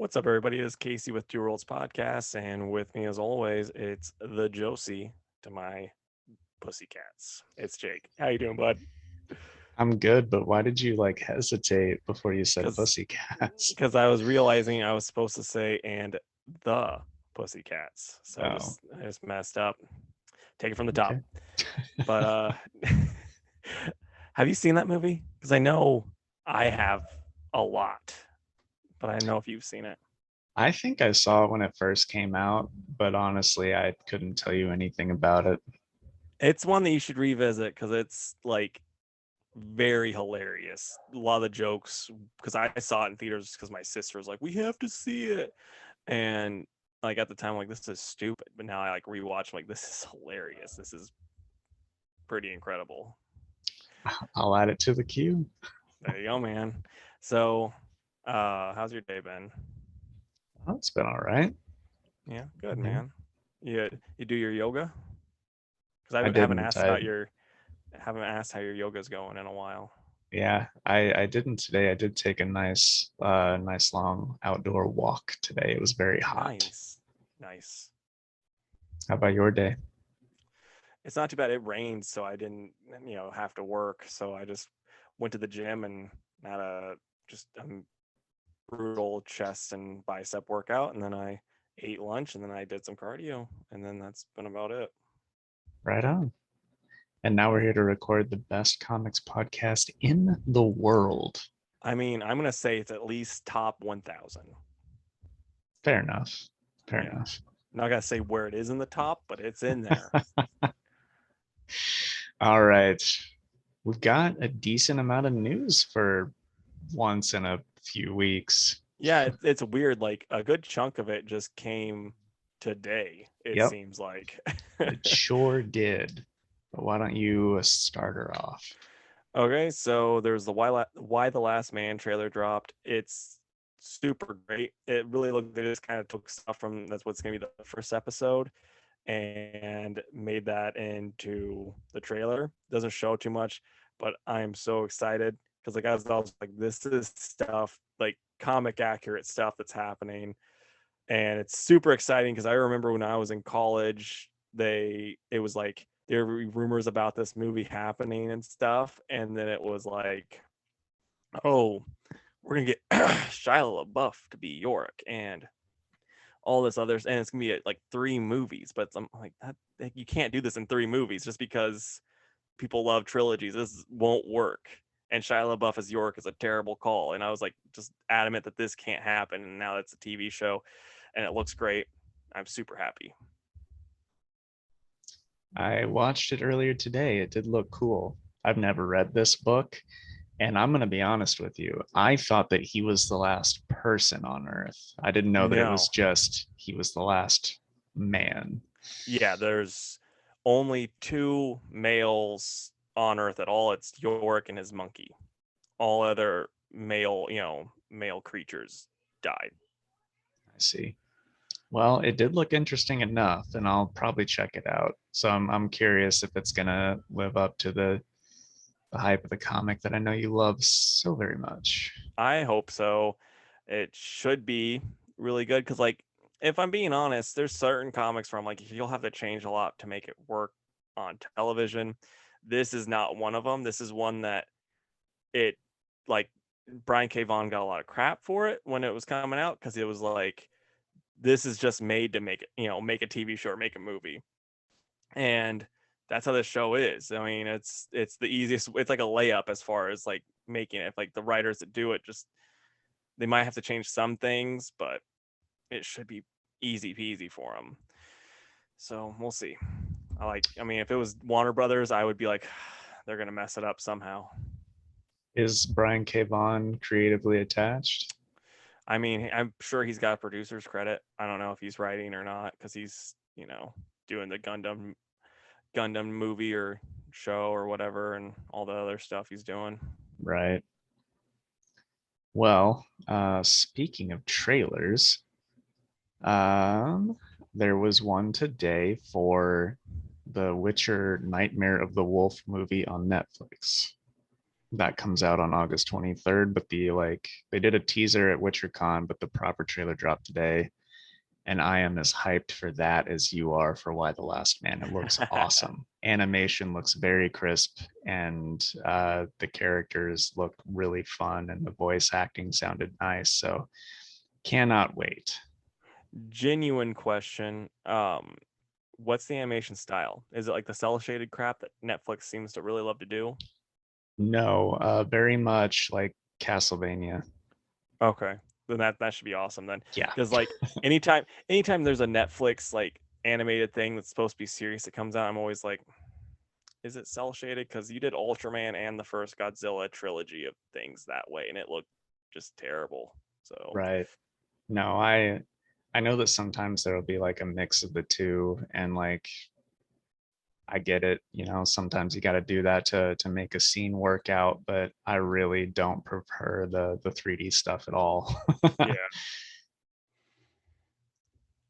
What's up, everybody? It's Casey with Two Worlds Podcast, and with me, as always, it's the Josie to my pussycats. It's Jake. How you doing, bud? I'm good, but why did you hesitate before you said Because pussycats? because I was realizing I was supposed to say and the pussycats, so Oh, I just messed up. Take it from the top. okay. But have you seen that movie? Because I know I have a lot, but I don't know if you've seen it. I think I saw it when it first came out, but honestly, I couldn't tell you anything about it. It's one that you should revisit because it's like very hilarious. A lot of the jokes, because I saw it in theaters because my sister was like, "We have to see it," and like at the time, like this is stupid. But now I like rewatch, I'm like this is hilarious. This is pretty incredible. I'll add it to the queue. There you go, man. So, how's your day been? Oh, it's been all right. Yeah, good, Yeah, man. You do your yoga? Because I I haven't didn't. asked about your haven't asked how your yoga's going in a while. I didn't today. I did take a nice long outdoor walk today. It was very hot. Nice, nice. How about your day? It's not too bad. It rained, so I didn't, have to work. So I just went to the gym and had a just a brutal chest and bicep workout, and then I ate lunch, and then I did some cardio, and then that's been about it. Right on. And now we're here to record the best comics podcast in the world. I mean, I'm gonna say it's at least top 1,000. Fair enough. Fair Yeah, enough. I'm not gonna say where it is in the top, but it's in there. All right. We've got a decent amount of news for once in a few weeks. Yeah, it's weird. Like a good chunk of it just came today. It Yep, seems like. it sure did. But why don't you start her off? Okay, so there's the Why the Last Man trailer dropped. It's super great. It really looked they just kind of took stuff from that's what's gonna be the first episode and made that into the trailer. Doesn't show too much, but I am so excited because like I was like, this is stuff like comic accurate stuff that's happening. And it's super exciting because I remember when I was in college, it was like there were rumors about this movie happening and stuff, and then it was like, oh, we're gonna get Shia LaBeouf to be Yorick and all this others, and it's gonna be like 3 movies. But I'm like that like, you can't do this in 3 movies just because people love trilogies. This won't work. And Shia LaBeouf as York is a terrible call. And I was like just adamant that this can't happen. And now it's a TV show and it looks great. I'm super happy. I watched it earlier today. It did look cool. I've never read this book, and I'm going to be honest with you. I thought that he was the last person on Earth. I didn't know that it was No. just he was the last man. Yeah, there's only 2 males on Earth at all. It's York and his monkey. All other male creatures died. I see. Well, it did look interesting enough, and I'll probably check it out. So I'm curious if it's gonna live up to the hype of the comic that I know you love so very much. I hope so. It should be really good because, like, if I'm being honest, there's certain comics where I'm like, you'll have to change a lot to make it work on television. This is not one of them. This is one that it, like, Brian K. Vaughan got a lot of crap for it when it was coming out because it was like, this is just made to make it, make a TV show or make a movie. And that's how this show is. I mean, it's the easiest. It's like a layup as far as like making it. Like the writers that do it just they might have to change some things, but it should be easy peasy for them. So we'll see. I mean, if it was Warner Brothers, I would be like, they're gonna mess it up somehow. Is Brian K. Vaughan creatively attached? I mean, I'm sure he's got a producer's credit. I don't know if he's writing or not because he's doing the Gundam movie or show or whatever, and all the other stuff he's doing. Right. Well, speaking of trailers, um, there was one today for the Witcher Nightmare of the Wolf movie on Netflix. that comes out on August 23rd, but they did a teaser at WitcherCon, but the proper trailer dropped today. And I am as hyped for that as you are for Why the Last Man. It looks awesome. Animation looks very crisp, and the characters look really fun, and the voice acting sounded nice. So cannot wait. Genuine question. What's the animation style? Is it like the cell shaded crap that Netflix seems to really love to do? No, very much like Castlevania. Okay, then that should be awesome then. Yeah. Because like anytime there's a Netflix like animated thing that's supposed to be serious that comes out, I'm always like, is it cell shaded? Because you did Ultraman and the first Godzilla trilogy of things that way, and it looked just terrible. So Right. No, I know that sometimes there'll be like a mix of the two, and like I get it, sometimes you got to do that to make a scene work out, but I really don't prefer the 3D stuff at all. yeah,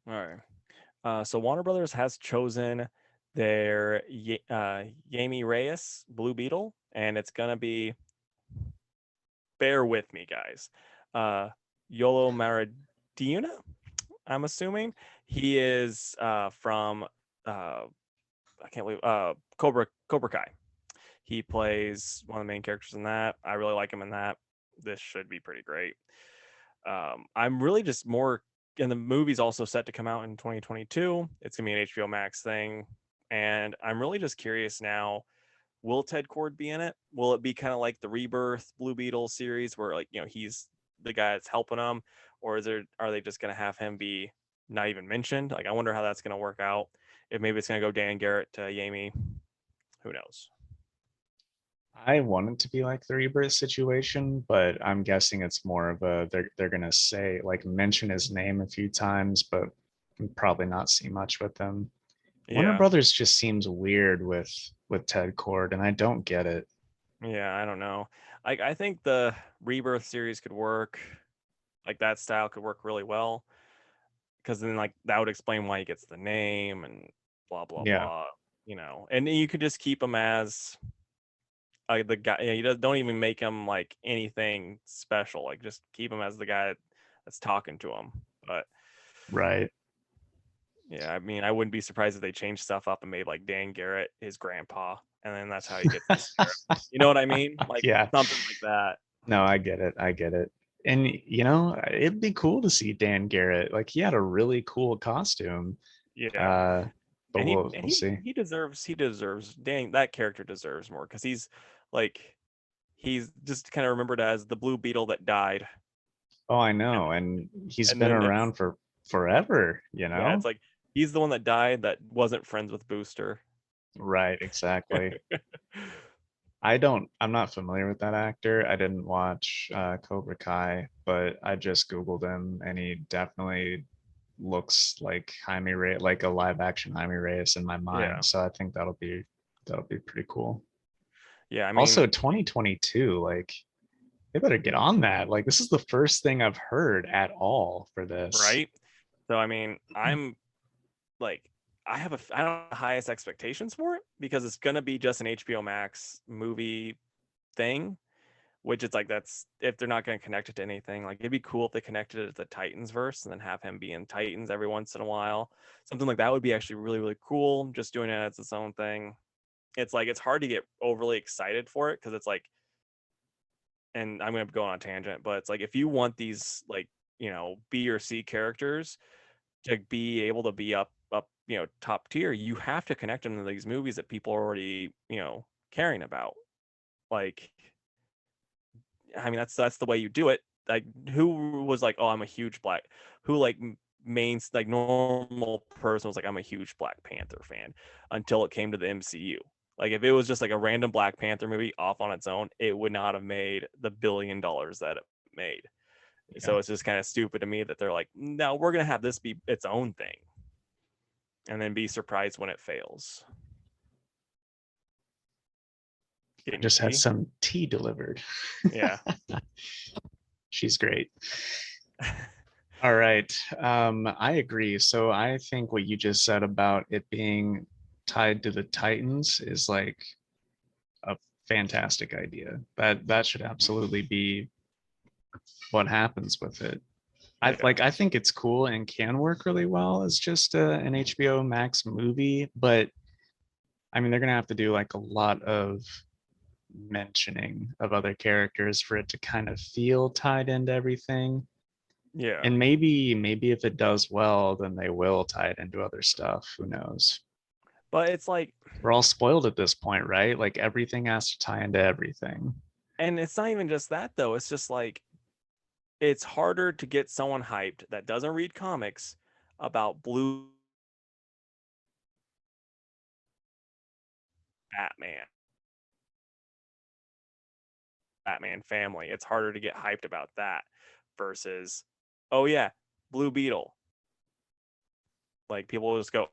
all right. So Warner Brothers has chosen their Yami Reyes Blue Beetle, and it's gonna be, bear with me, guys. Yolo Maradina, I'm assuming. He is from I can't believe Cobra Kai. He plays one of the main characters in that. I really like him in that. This should be pretty great. I'm really just more, and the movie's also set to come out in 2022. It's gonna be an HBO Max thing, and I'm really just curious now. Will Ted Cord be in it? Will it be kind of like the Rebirth Blue Beetle series, where like he's the guy that's helping them, or are they just gonna have him be not even mentioned? Like I wonder how that's gonna work out. If maybe it's gonna go Dan Garrett to Yami, who knows? I want it to be like the Rebirth situation, but I'm guessing it's more of a they're gonna say like mention his name a few times, but probably not see much with him. Warner Yeah, Brothers just seems weird with Ted Cord, and I don't get it. yeah, I don't know. Like I think the Rebirth series could work. Like that style could work really well, because then like that would explain why he gets the name and blah blah Yeah, blah. And you could just keep him as the guy. You don't even make him like anything special. Like just keep him as the guy that's talking to him. But right. yeah, I mean, I wouldn't be surprised if they changed stuff up and made like Dan Garrett his grandpa, and then that's how he gets the scarab. You know what I mean? Like Yeah. something like that. No, I get it. I get it. And it'd be cool to see Dan Garrett. Like he had a really cool costume. Yeah, Uh, but and he we'll and we'll he see. he deserves Dan. That character deserves more because like he's just kind of remembered as the Blue Beetle that died, Oh, I and know. And he's and been then it's around for forever, yeah, it's like he's the one that died that wasn't friends with Booster. Right, exactly. Yeah, I'm not familiar with that actor. I didn't watch Cobra Kai, but I just Googled him and he definitely looks like Jaime Reyes, like a live action Jaime Reyes in my mind. So I think that'll be pretty cool. yeah. I mean, Also 2022, like they better get on that. Like this is the first thing I've heard at all for this. right. So I mean, I'm like I don't have the highest expectations for it because it's gonna be just an HBO Max movie thing, which it's like that's if they're not gonna connect it to anything. Like it'd be cool if they connected it to the Titans verse and then have him be in Titans every once in a while. Something like that would be actually really, really cool. Just doing it as its own thing. It's like it's hard to get overly excited for it because it's like, and I'm gonna go on a tangent, but it's like if you want these like, B or C characters to be able to be up top tier, you have to connect them to these movies that people are already caring about. Like I mean that's the way you do it. Like who was like, oh, I'm a huge black, who like mains like normal person was like, I'm a huge Black Panther fan, until it came to the MCU. Like if it was just like a random Black Panther movie off on its own, it would not have made the $1 billion that it made. Yeah. So it's just kind of stupid to me that they're like, no, we're gonna have this be its own thing, and then be surprised when it fails. I Getting your just had tea? some tea delivered. Yeah. She's great. All right. I agree. So I think what you just said about it being tied to the Titans is like a fantastic idea. That should absolutely be what happens with it. Yeah. I think it's cool and can work really well as just an HBO Max movie, but I mean they're gonna have to do like a lot of mentioning of other characters for it to kind of feel tied into everything. Yeah. And maybe if it does well, then they will tie it into other stuff. Who knows? But it's like, We're all spoiled at this point, right? Like everything has to tie into everything. and it's not even just that though. It's just like it's harder to get someone hyped that doesn't read comics about Blue Batman. Batman family. It's harder to get hyped about that versus, oh yeah, Blue Beetle. Like people will just go,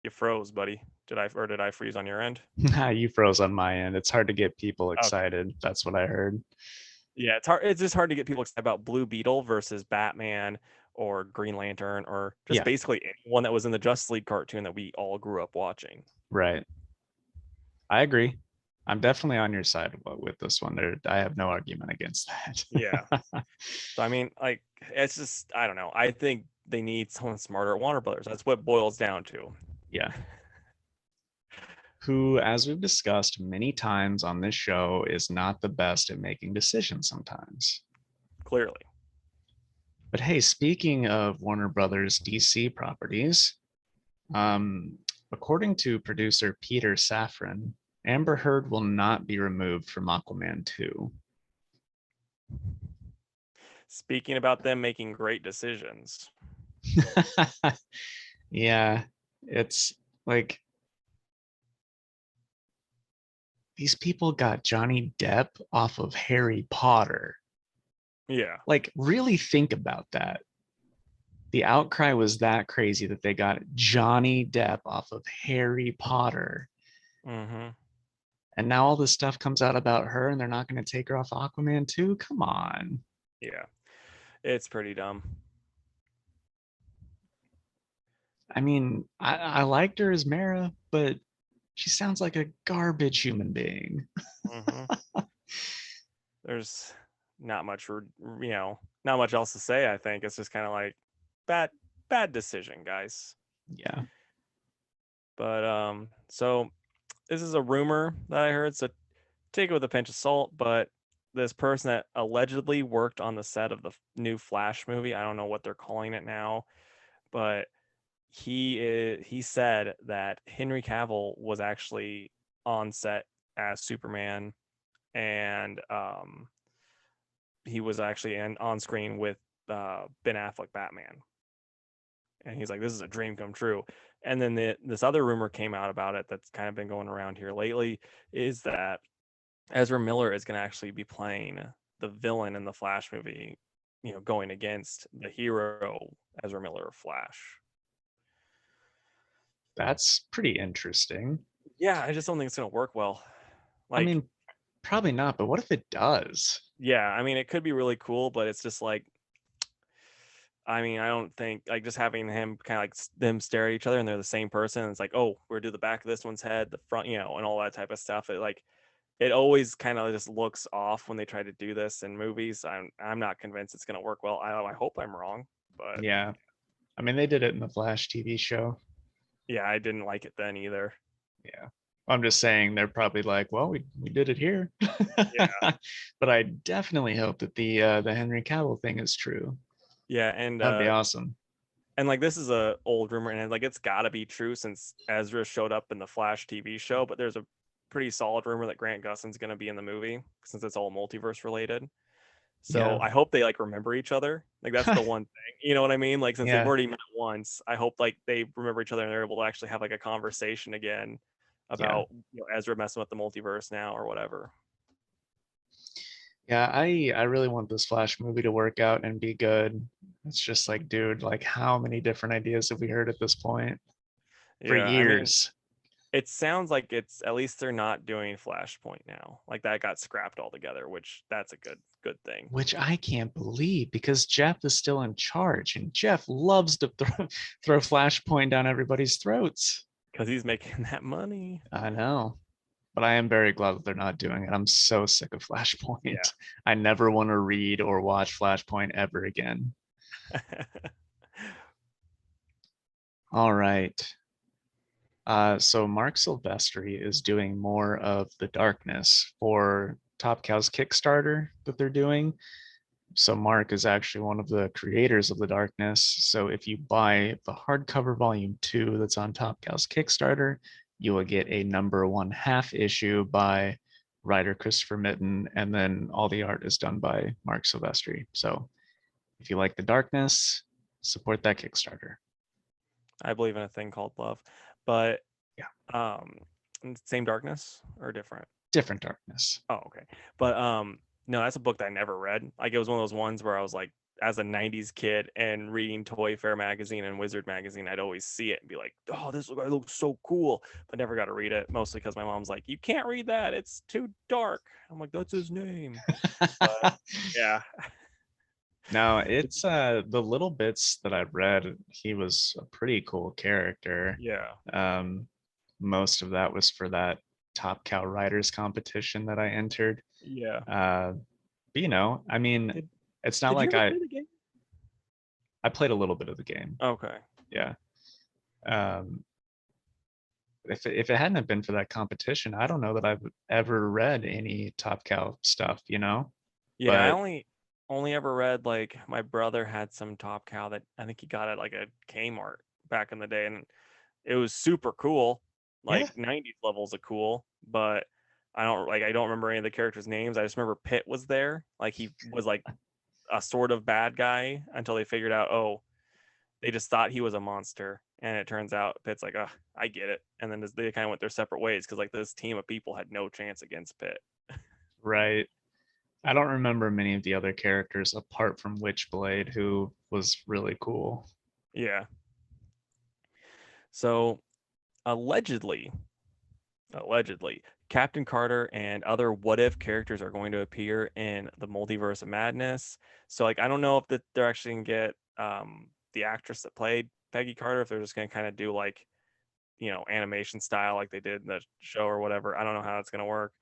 you froze, buddy. Did I freeze on your end? You froze on my end. It's hard to get people Okay. excited. That's what I heard. Yeah, it's hard. It's just hard to get people excited about Blue Beetle versus Batman or Green Lantern or just Yeah. basically anyone that was in the Justice League cartoon that we all grew up watching. Right. I agree. I'm definitely on your side with this one. I have no argument against that. Yeah. So I mean, like, it's just I don't know. I think they need someone smarter at Warner Brothers. That's what it boils down to. Yeah. Who, as we've discussed many times on this show, is not the best at making decisions sometimes. Clearly. But hey, speaking of Warner Brothers DC properties, according to producer Peter Safran, Amber Heard will not be removed from Aquaman 2. Speaking about them making great decisions. Yeah, it's like these people got Johnny Depp off of Harry Potter. Yeah. Like, really think about that. The outcry was that crazy that they got Johnny Depp off of Harry Potter. Mm-hmm. And now all this stuff comes out about her and they're not going to take her off Aquaman 2? Come on. Yeah. It's pretty dumb. I mean, I liked her as Mara, but she sounds like a garbage human being. Mm-hmm. There's not much, not much else to say. I think it's just kind of like bad decision, guys. Yeah. But so this is a rumor that I heard, so take it with a pinch of salt. But this person that allegedly worked on the set of the new Flash movie, I don't know what they're calling it now, but he said that Henry Cavill was actually on set as Superman, and he was actually on screen with Ben Affleck Batman. And he's like, this is a dream come true. And then this other rumor came out about it that's kind of been going around here lately, is that Ezra Miller is going to actually be playing the villain in the Flash movie, going against the hero Ezra Miller of Flash. That's pretty interesting. Yeah, I just don't think it's going to work well. Like, I mean, probably not, but what if it does? yeah, I mean, it could be really cool, but it's just like, I mean, I don't think like just having him kind of like them stare at each other and they're the same person. It's like, oh, we're do the back of this one's head, the front, and all that type of stuff. It always kind of just looks off when they try to do this in movies. I'm not convinced it's going to work well. I hope I'm wrong, but Yeah. I mean, they did it in the Flash TV show. yeah, I didn't like it then either. Yeah. I'm just saying they're probably like, well, we did it here. Yeah. But I definitely hope that the Henry Cavill thing is true. Yeah, and That'd be awesome. And like this is a old rumor, and like it's got to be true since Ezra showed up in the Flash TV show. But there's a pretty solid rumor that Grant Gustin's going to be in the movie since it's all multiverse related. So Yeah. I hope they like remember each other. Like that's the one thing, you know what I mean? Like since Yeah. they've already met once, I hope like they remember each other and they're able to actually have like a conversation again about Ezra messing with the multiverse now or whatever. Yeah, I really want this Flash movie to work out and be good. It's just like, dude, like how many different ideas have we heard at this point? For years. I mean, it sounds like it's at least they're not doing Flashpoint now. Like that got scrapped altogether, which that's a good thing. Which I can't believe because Jeff is still in charge and Jeff loves to throw Flashpoint down everybody's throats. because he's making that money. I know. But I am very glad that they're not doing it. I'm so sick of Yeah. Flashpoint. I never want to read or watch Flashpoint ever again. All right. So Mark Silvestri is doing more of the darkness for Top Cow's Kickstarter that they're doing. So Mark is actually one of the creators of the darkness. So if you buy the hardcover volume 2 that's on Top Cow's Kickstarter, you will get a number 1 half issue by writer Christopher Mitten, and then all the art is done by Mark Silvestri. So if you like the darkness, support that Kickstarter. I believe in a thing called love, but Yeah, um, same darkness or different? different darkness. Oh, okay. But no, that's a book that I never read. Like it was one of those ones where I was like, as a '90s kid and reading Toy Fair magazine and Wizard magazine, I'd always see it and be like, "Oh, this guy looks so cool," but never got to read it. Mostly because my mom's like, "You can't read that; it's too dark." I'm like, "That's his name." But yeah, No, it's the little bits that I've read, he was a pretty cool character. yeah, Um, most of that was for that Top Cow Writers competition that I entered. yeah. But I mean, Did it's not Did you like ever I play the game? I played a little bit of the game. Okay. Yeah. Um, if it hadn't have been for that competition, I don't know that I've ever read any Top Cow stuff. Yeah, I But only ever read like my brother had some Top Cow that I think he got at like a Kmart back in the day, and it was super cool, yeah, like '90s levels of cool. But I don't remember any of the characters' names. I just remember Pitt was there, like he was like a sort of bad guy until they figured out, oh, they just thought he was a monster, and it turns out Pitt's like, I get it, and then they kind of went their separate ways because like this team of people had no chance against Pitt. right. I don't remember many of the other characters apart from Witchblade, who was really cool. Yeah. So allegedly, Captain Carter and other what if characters are going to appear in the Multiverse of Madness. So like I don't know if that they're actually gonna get the actress that played Peggy Carter, if they're just gonna kind of do like, animation style like they did in the show or whatever. I don't know how it's gonna work.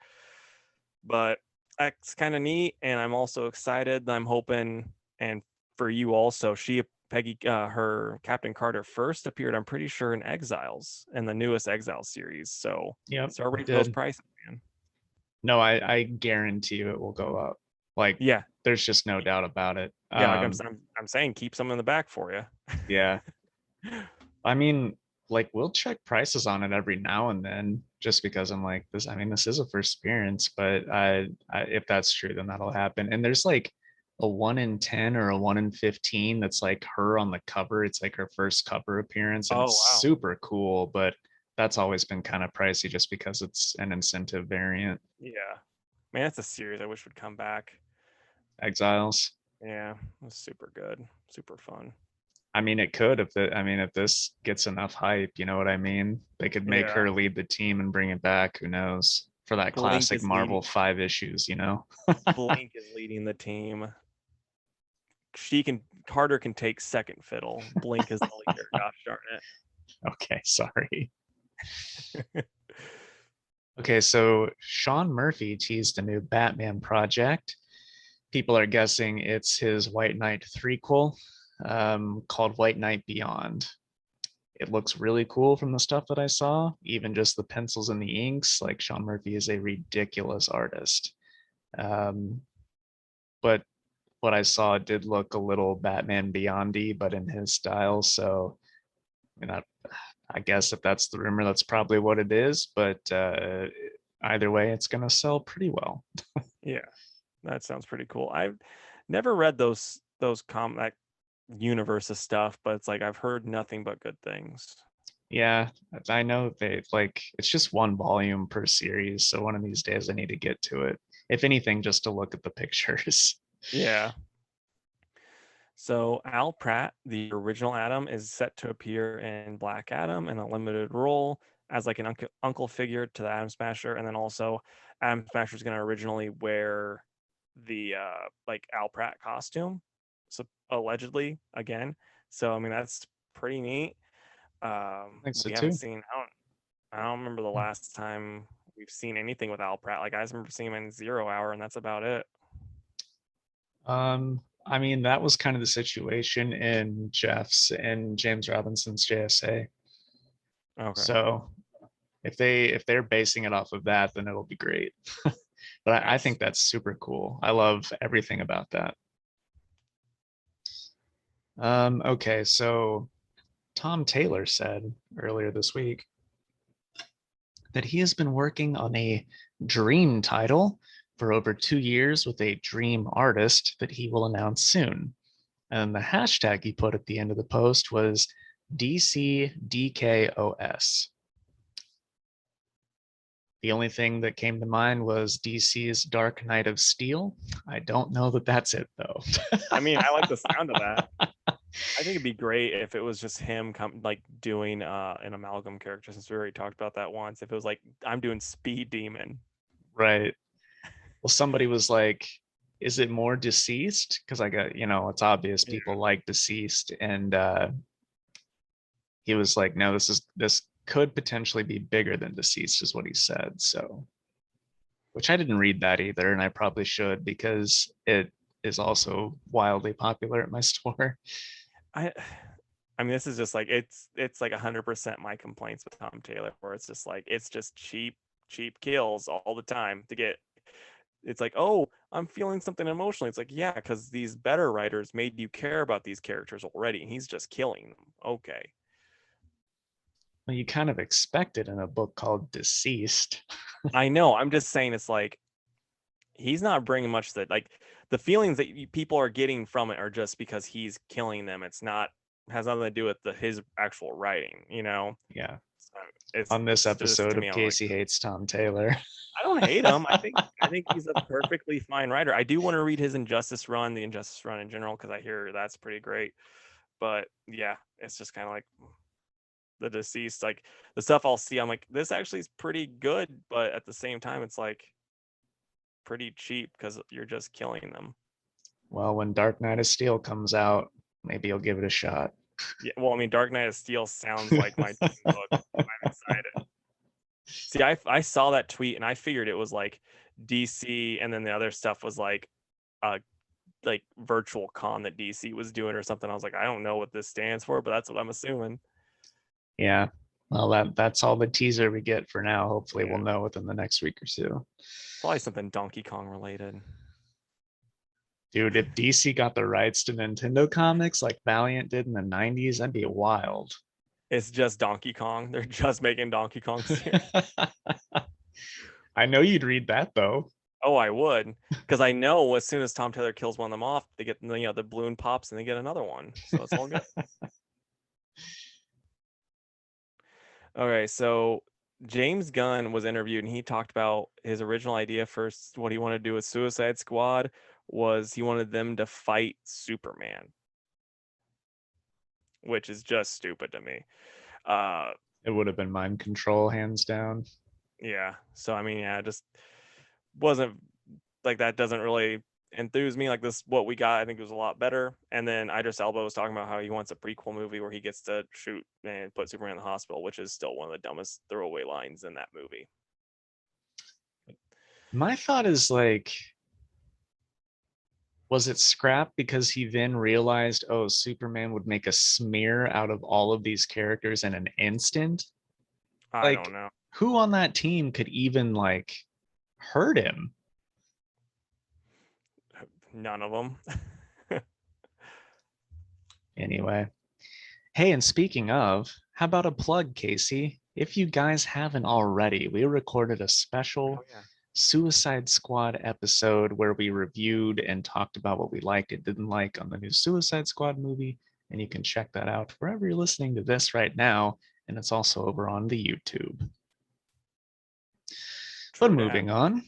But that's kind of neat, and I'm also excited. I'm hoping, and for you also, her Captain Carter first appeared, I'm pretty sure, in Exiles, in the newest Exiles series. So Yep, start it reading those did. prices, man. No, I guarantee you it will go up. Like, Yeah, there's just no doubt about it. yeah. Like I'm saying, keep some in the back for you. Yeah. I mean, like we'll check prices on it every now and then just because I'm like this. I mean, this is a first appearance, but if that's true, then that'll happen. And there's like a 1 in 10 or a 1 in 15 that's like her on the cover. It's like her first cover appearance, and Oh it's wow. super cool. But that's always been kind of pricey just because it's an incentive variant. Yeah, man, that's a series I wish would come back. Exiles. Yeah, it was super good, super fun. I mean, it could if this gets enough hype, you know what I mean? They could make Yeah, her lead the team and bring it back. Who knows? For that Blink classic is leading. Marvel 5 issues. Blink is leading the team. She can Carter can take second fiddle. Blink is the leader. Gosh darn Okay, sorry. it. Okay, so Sean Murphy teased a new Batman project. People are guessing it's his White Knight threequel called White Knight Beyond. It looks really cool from the stuff that I saw, even just the pencils and the inks. Like Sean Murphy is a ridiculous artist. Um, but what I saw did look a little Batman Beyondy, but in his style. So, I mean, I guess if that's the rumor, that's probably what it is. But either way, it's gonna sell pretty well. Yeah, that sounds pretty cool. I've never read those that universe of stuff, but it's like I've heard nothing but good things. Yeah, I know they like it's just 1 volume per series. So one of these days I need to get to it. If anything, just to look at the pictures. Yeah. So Al Pratt, the original Adam, is set to appear in Black Adam in a limited role as like an uncle figure to the Atom Smasher, and then also Atom Smasher is going to originally wear the like Al Pratt costume, so allegedly again. So I mean that's pretty neat. I think so We haven't too. seen. I don't remember the last time we've seen anything with Al Pratt. Like I just remember seeing him in 0 Hour, and that's about it. I mean, that was kind of the situation in Jeff's and James Robinson's JSA. Okay. So if they're basing it off of that, then it'll be great. But I Nice. think that's super cool. I love everything about that. Okay, so Tom Taylor said earlier this week that he has been working on a dream title for over 2 years with a dream artist that he will announce soon. And the hashtag he put at the end of the post was DCDKOS. The only thing that came to mind was DC's Dark Knight of Steel. I don't know that that's it though. I mean, I like the sound of that. I think it'd be great if it was just him like doing an amalgam character, since we already talked about that once. If it was like, I'm doing Speed Demon. Right. Well, somebody was like, is it more deceased? Because I got, it's obvious Yeah. people like deceased. And he was like, no, this could potentially be bigger than deceased, is what he said. So, which I didn't read that either, and I probably should because it is also wildly popular at my store. I I mean, this is just like it's like 100% my complaints with Tom Taylor, where it's just like it's just cheap kills all the time to get. It's like, oh, I'm feeling something emotionally. It's like, yeah, because these better writers made you care about these characters already, and he's just killing them. Okay. Well, you kind of expect it in a book called Deceased. I know. I'm just saying, it's like he's not bringing much that, like, the feelings that people are getting from it are just because he's killing them. It's not, has nothing to do with his actual writing, you know. Yeah. So it's On this just episode to me, of I'm like, Casey Hates Tom Taylor. I don't hate him. I think he's a perfectly fine writer. I do want to read his Injustice run, the Injustice run in general, because I hear that's pretty great. But yeah, it's just kind of like the deceased, like the stuff I'll see, I'm like, this actually is pretty good, but at the same time, it's like pretty cheap because you're just killing them. Well, when Dark Knight of Steel comes out, maybe you'll give it a shot. Yeah, well, I mean, Dark Knight of Steel sounds like my dream book. I'm excited. See, I saw that tweet and I figured it was like DC, and then the other stuff was uh like virtual con that DC was doing or something. I was like, I don't know what this stands for, but that's what I'm assuming. Yeah. Well, that's all the teaser we get for now. Hopefully, we'll Yeah, know within the next week or two. probably something Donkey Kong related. Dude, if DC got the rights to Nintendo comics like Valiant did in the 90s, that'd be wild. It's just Donkey Kong. They're just making Donkey Kong series. I know you'd read that though. Oh, I would, because I know as soon as Tom Taylor kills one of them off, they get, the balloon pops and they get another one, so it's all good. Okay, so James Gunn was interviewed and he talked about his original idea for what he wanted to do with Suicide Squad was he wanted them to fight Superman, which is just stupid to me. It would have been mind control, hands down. Yeah. So I mean, yeah, just wasn't like, that doesn't really enthuse me. Like, this, what we got, I think, was a lot better. And then Idris Elba was talking about how he wants a prequel movie where he gets to shoot and put Superman in the hospital, which is still one of the dumbest throwaway lines in that movie. My thought is like, was it scrapped because he then realized, oh, Superman would make a smear out of all of these characters in an instant? I don't Like, know. who on that team could even like hurt him? None of them. Anyway. Hey, and speaking of, how about a plug, Casey? If you guys haven't already, we recorded a Oh special yeah. Suicide Squad episode where we reviewed and talked about what we liked and didn't like on the new Suicide Squad movie. And you can check that out wherever you're listening to this right now. And it's also over on the YouTube. But True that. moving on.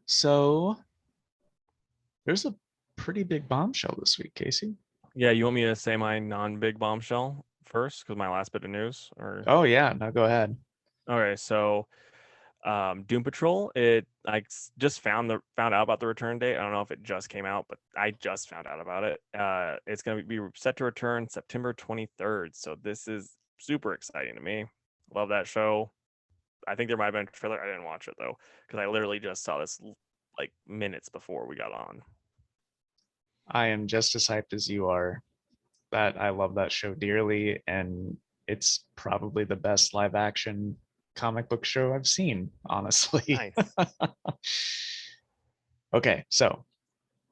So there's a pretty big bombshell this week, Casey. Yeah, you want me to say my non-big bombshell first, because my last bit of news, or Oh, yeah. No, go ahead. okay, so Doom Patrol, just found out about the return date. I don't know if it just came out, but I just found out about it. It's going to be set to return September 23rd, so this is super exciting to me. Love that show. I think there might have been a trailer. I didn't watch it though because I literally just saw this like minutes before we got on. I am just as hyped as you are. That I love that show dearly, and it's probably the best live action comic book show I've seen, honestly. Nice. Okay, so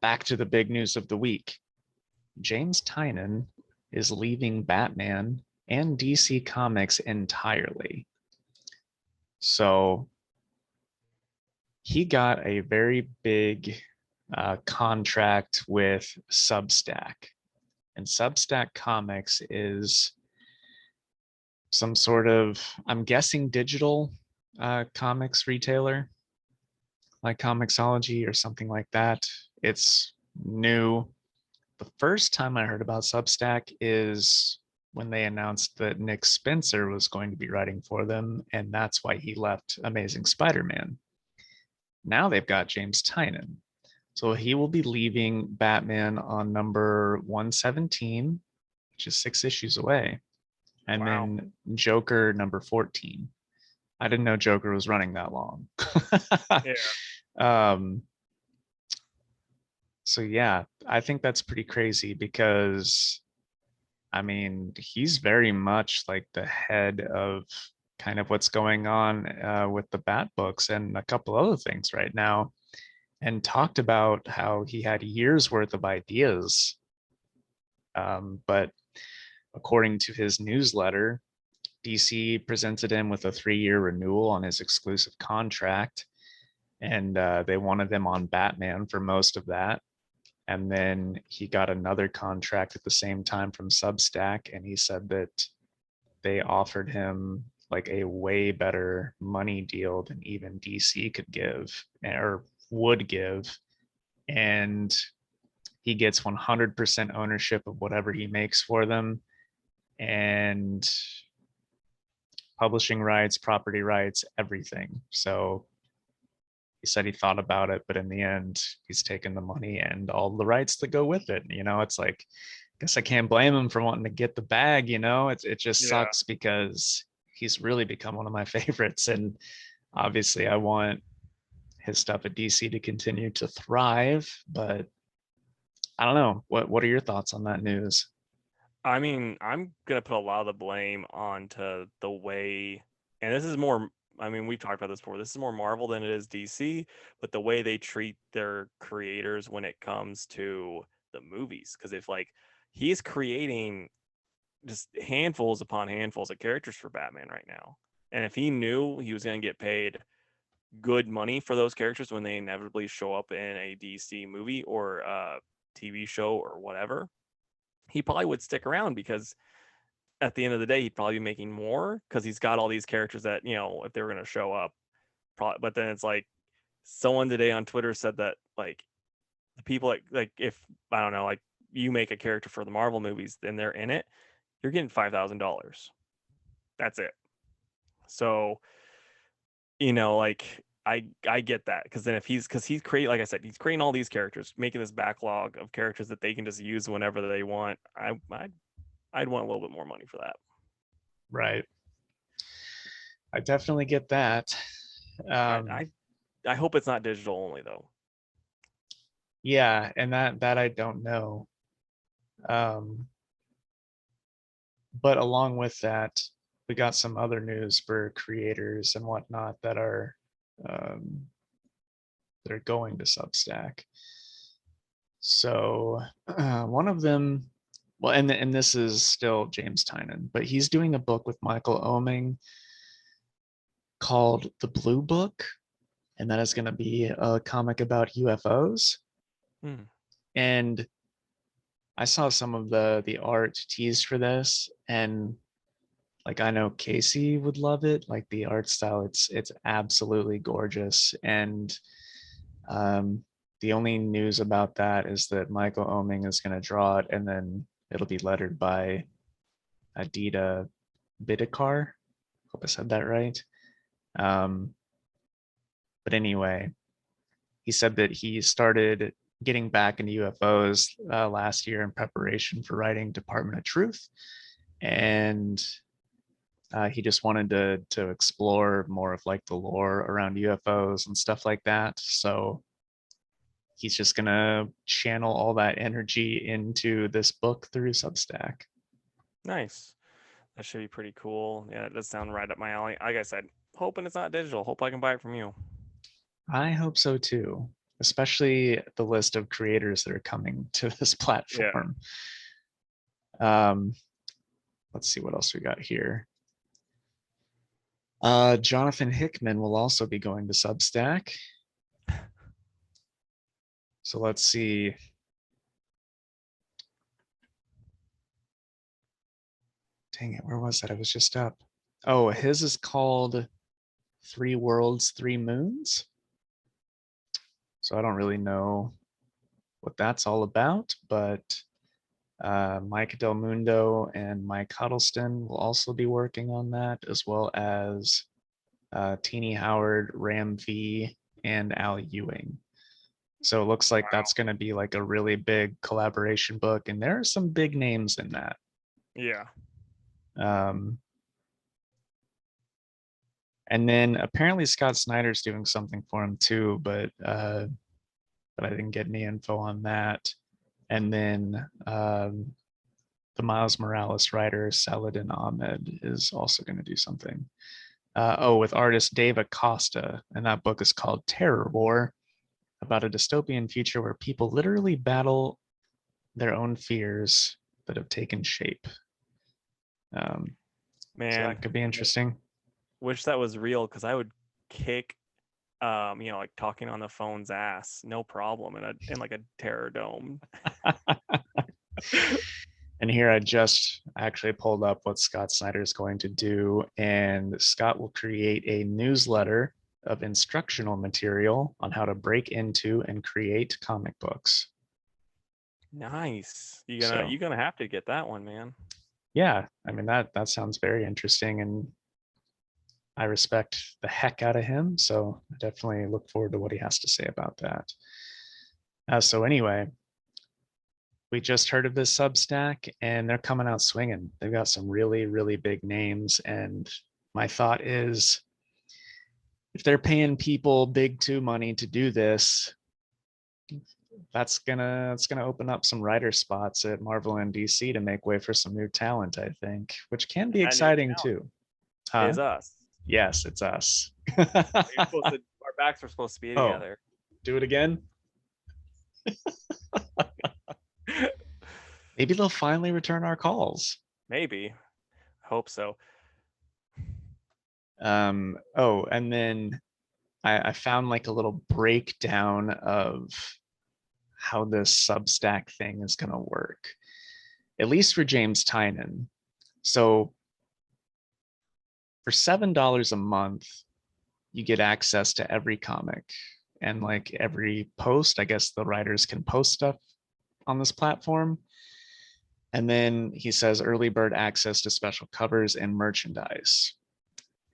back to the big news of the week. James Tynion is leaving Batman and DC Comics entirely. So he got a very big contract with Substack. And Substack Comics is some sort of, I'm guessing, digital comics retailer, like Comixology or something like that. It's new. The first time I heard about Substack is when they announced that Nick Spencer was going to be writing for them, and that's why he left Amazing Spider-Man. Now they've got James Tynion. So he will be leaving Batman on number 117, which is 6 issues away. And Wow. then Joker number 14. I didn't know Joker was running that long. Yeah. So yeah, I think that's pretty crazy because I mean, he's very much like the head of kind of what's going on with the Bat books and a couple other things right now, and talked about how he had years worth of ideas. But according to his newsletter, DC presented him with a 3-year renewal on his exclusive contract, and they wanted him on Batman for most of that. And then he got another contract at the same time from Substack, and he said that they offered him like a way better money deal than even DC could give or would give. And he gets 100% ownership of whatever he makes for them, and publishing rights, property rights, everything. So he said he thought about it, but in the end, he's taken the money and all the rights that go with it. You know, it's like, I guess I can't blame him for wanting to get the bag. You know, it just Yeah. sucks because he's really become one of my favorites, and obviously, I want his stuff at DC to continue to thrive. But I don't know. What are your thoughts on that news? I mean, I'm gonna put a lot of the blame onto the way, and this is more. I mean, we've talked about this before. This is more Marvel than it is DC, but the way they treat their creators when it comes to the movies. Because if like he's creating just handfuls upon handfuls of characters for Batman right now, and if he knew he was gonna get paid good money for those characters when they inevitably show up in a DC movie or a TV show or whatever, he probably would stick around because at the end of the day, he'd probably be making more because he's got all these characters that, you know, if they were going to show up, probably. But then it's like someone today on Twitter said that like the people like if I don't know, like you make a character for the Marvel movies, then they're in it, you're getting $5,000. That's it. So, you know, like I get that because then if he's creating, like I said, he's creating all these characters, making this backlog of characters that they can just use whenever they want. I'd want a little bit more money for that. Right. I definitely get that. I, Um, I I hope it's not digital only though. yeah, and that I don't know. Um, but along with that, we got some other news for creators and whatnot um, that are going to Substack. So one of them, well, and this is still James Tynion, but he's doing a book with Michael Oeming called The Blue Book, and that is going to be a comic about UFOs. Hmm. And I saw some of the art teased for this, and like I know Casey would love it. Like the art style, it's absolutely gorgeous. And um, the only news about that is that Michael Oeming is going to draw it, and then it'll be lettered by Adita Bidikar. Hope I said that right. Um, but anyway, he said that he started getting back into UFOs last year in preparation for writing Department of Truth, and He just wanted to explore more of like the lore around UFOs and stuff like that. So he's just gonna channel all that energy into this book through Substack. Nice. That should be pretty cool. Yeah, it does sound right up my alley. Like I said, hoping it's not digital. Hope I can buy it from you. I hope so too, especially the list of creators that are coming to this Yeah. platform. Um, let's see what else we got here. Jonathan Hickman will also be going to Substack. So let's see. Dang it, where was that? I was just up. Oh, his is called Three Worlds, Three Moons. So I don't really know what that's all about, but Mike Del Mundo and Mike Huddleston will also be working on that, as well as Teeny Howard, Ram V, and Al Ewing. So it looks like that's going to be like a really big collaboration book, and there are some big names in that. Yeah. Um, and then apparently Scott Snyder's doing something for him too, but I didn't get any info on that. And then the Miles Morales writer Saladin Ahmed is also going to do something. With artist Dave Acosta, and that book is called Terror War, about a dystopian future where people literally battle their own fears that have taken shape. So Man, that could be interesting. wish that was real because I would kick like talking on the phone's ass, no problem, in like a terror dome. And here I just actually pulled up what Scott Snyder is going to do. And Scott will create a newsletter of instructional material on how to break into and create comic books. Nice. So You're gonna have to get that one, man. yeah, I mean that sounds very interesting, and I respect the heck out of him. So I definitely look forward to what he has to say about that. So anyway, we just heard of this Substack and they're coming out swinging. They've got some really, really big names. And my thought is if they're paying people big two money to do this, it's gonna open up some writer spots at Marvel and DC to make way for some new talent, I think, which can be That new exciting talent too. Huh? is us. Yes, it's us. Our backs are supposed to be Oh, together. do it again. Maybe they'll finally return our calls. Maybe. Hope so. And then I found like a little breakdown of how this Substack thing is going to work, at least for James Tynan. So for $7 a month, you get access to every comic and like every post. I guess the writers can post stuff on this platform. And then he says early bird access to special covers and merchandise.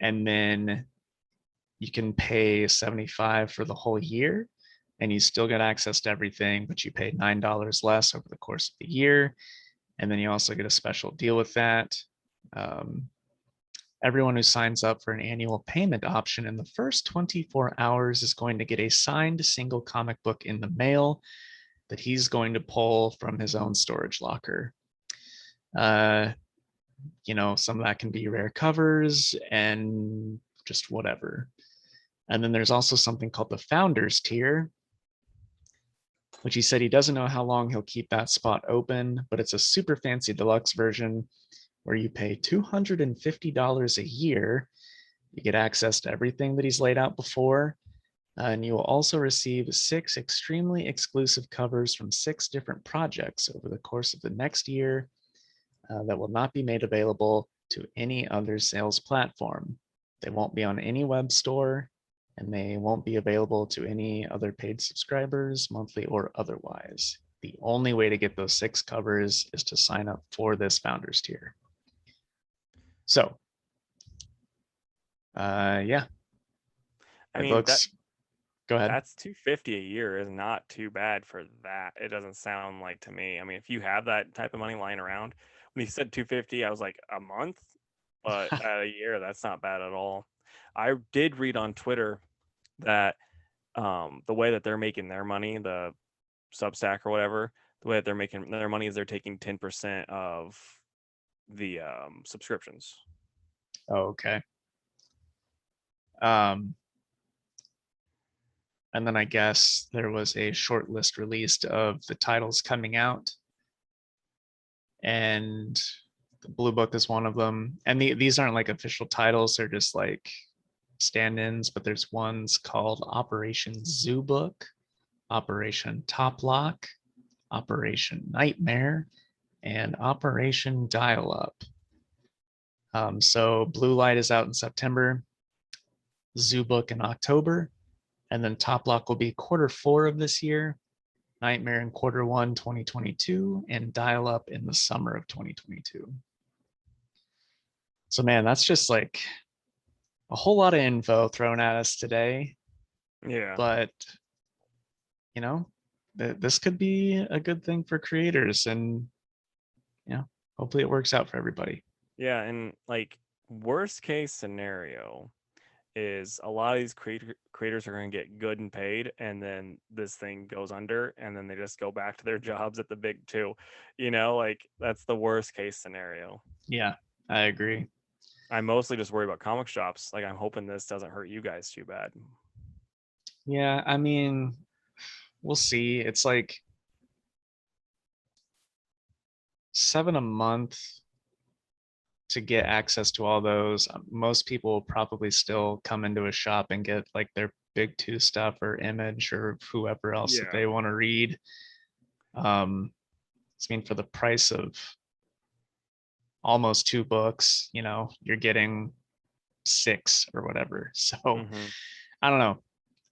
And then you can pay 75 for the whole year and you still get access to everything, but you pay $9 less over the course of the year. And then you also get a special deal with that. Everyone who signs up for an annual payment option in the first 24 hours is going to get a signed single comic book in the mail that he's going to pull from his own storage locker. Some of that can be rare covers and just whatever. And then there's also something called the founders tier, which he said he doesn't know how long he'll keep that spot open, but it's a super fancy deluxe version where you pay $250 a year. You get access to everything that he's laid out before. And you will also receive 6 extremely exclusive covers from 6 different projects over the course of the next year that will not be made available to any other sales platform. They won't be on any web store, and they won't be available to any other paid subscribers, monthly or otherwise. The only way to get those 6 covers is to sign up for this founders tier. So, yeah. I mean, go ahead. that's $250 a year is not too bad for that. It doesn't sound like to me. I mean, if you have that type of money lying around, when he said $250, I was like, a month? but at a year, that's not bad at all. I did read on Twitter that the way that they're making their money, the Substack or whatever, the way that they're making their money is they're taking 10% of the subscriptions. Oh, okay. And then I guess there was a short list released of the titles coming out, and the Blue Book is one of them. And these aren't like official titles; they're just like stand-ins. But there's ones called Operation Zoo Book, Operation Top Lock, Operation Nightmare, and Operation Dial Up. So Blue Light is out in September, Zoo Book in October, and then Top Lock will be Q4 of this year, Nightmare in Q1 2022, and Dial Up in the summer of 2022. So man, that's just like a whole lot of info thrown at us today. Yeah. But you know, this could be a good thing for creators, and hopefully it works out for everybody. Yeah, and like worst case scenario is a lot of these creators are going to get good and paid, and then this thing goes under, and then they just go back to their jobs at the big two. Like that's the worst case scenario. Yeah, I agree. I'm mostly just worried about comic shops. Like I'm hoping this doesn't hurt you guys too bad. Yeah, I mean, we'll see. It's like $7 a month to get access to all those. Most people will probably still come into a shop and get like their big two stuff or Image or whoever else that they want to read. I mean, for the price of almost 2 books, you're getting 6 or whatever. So I don't know.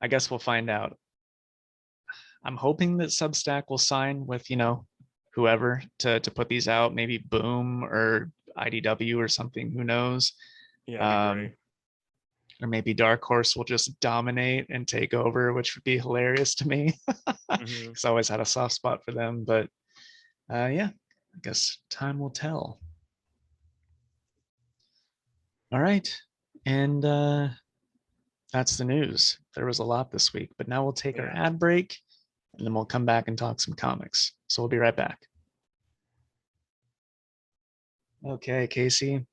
I guess we'll find out. I'm hoping that Substack will sign with, whoever to put these out, maybe Boom or IDW or something, who knows. Yeah, that'd be great. Or maybe Dark Horse will just dominate and take over, which would be hilarious to me, because I always had a soft spot for them. But yeah, I guess time will tell. All right, and that's the news. There was a lot this week, but now we'll take our ad break, and then we'll come back and talk some comics. So we'll be right back. Okay, Casey,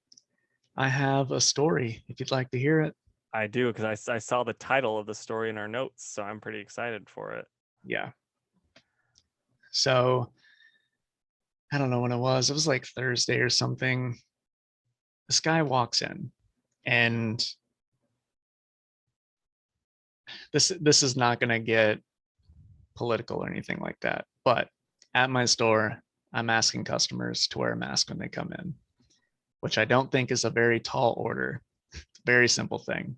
I have a story if you'd like to hear it. I do, because I saw the title of the story in our notes, so I'm pretty excited for it. Yeah. So I don't know when it was. It was like Thursday or something. This guy walks in, and this is not going to get political or anything like that. But at my store, I'm asking customers to wear a mask when they come in, which I don't think is a very tall order. Very simple thing.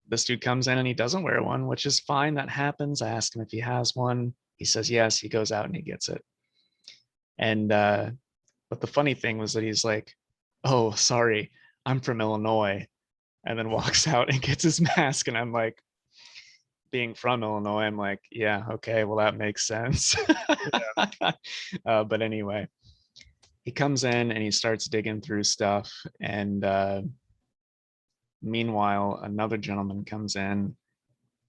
This dude comes in and he doesn't wear one, which is fine. That happens. I ask him if he has one. He says yes. He goes out and he gets it. And but the funny thing was that he's like, "Oh, sorry, I'm from Illinois," and then walks out and gets his mask. And I'm like, being from Illinois, I'm like, yeah, okay, well, that makes sense. But anyway, he comes in and he starts digging through stuff. And meanwhile, another gentleman comes in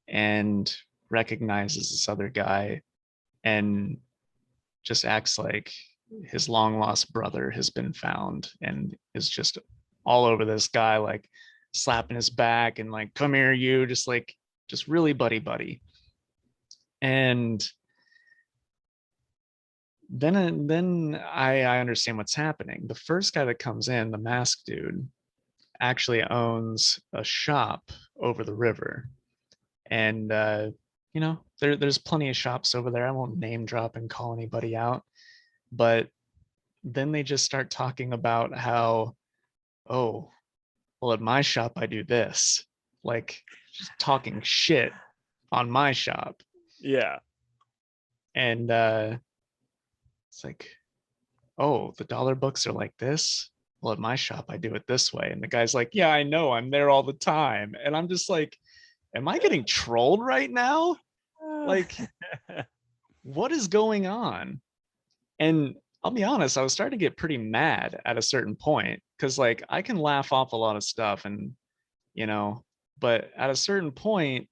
and recognizes this other guy and just acts like his long lost brother has been found, and is just all over this guy, like slapping his back and like, "Come here, you," just really buddy. And then I understand what's happening. The first guy that comes in, the masked dude, actually owns a shop over the river. And there's plenty of shops over there. I won't name drop and call anybody out, but then they just start talking about how, "Oh, well, at my shop I do this," like just talking shit on my shop. Yeah. And it's like, "Oh, the dollar books are like this? Well, at my shop I do it this way." And the guy's like, "Yeah, I know, I'm there all the time." And I'm just like, am I getting trolled right now? Like, what is going on? And I'll be honest, I was starting to get pretty mad at a certain point, because like I can laugh off a lot of stuff, and but at a certain point,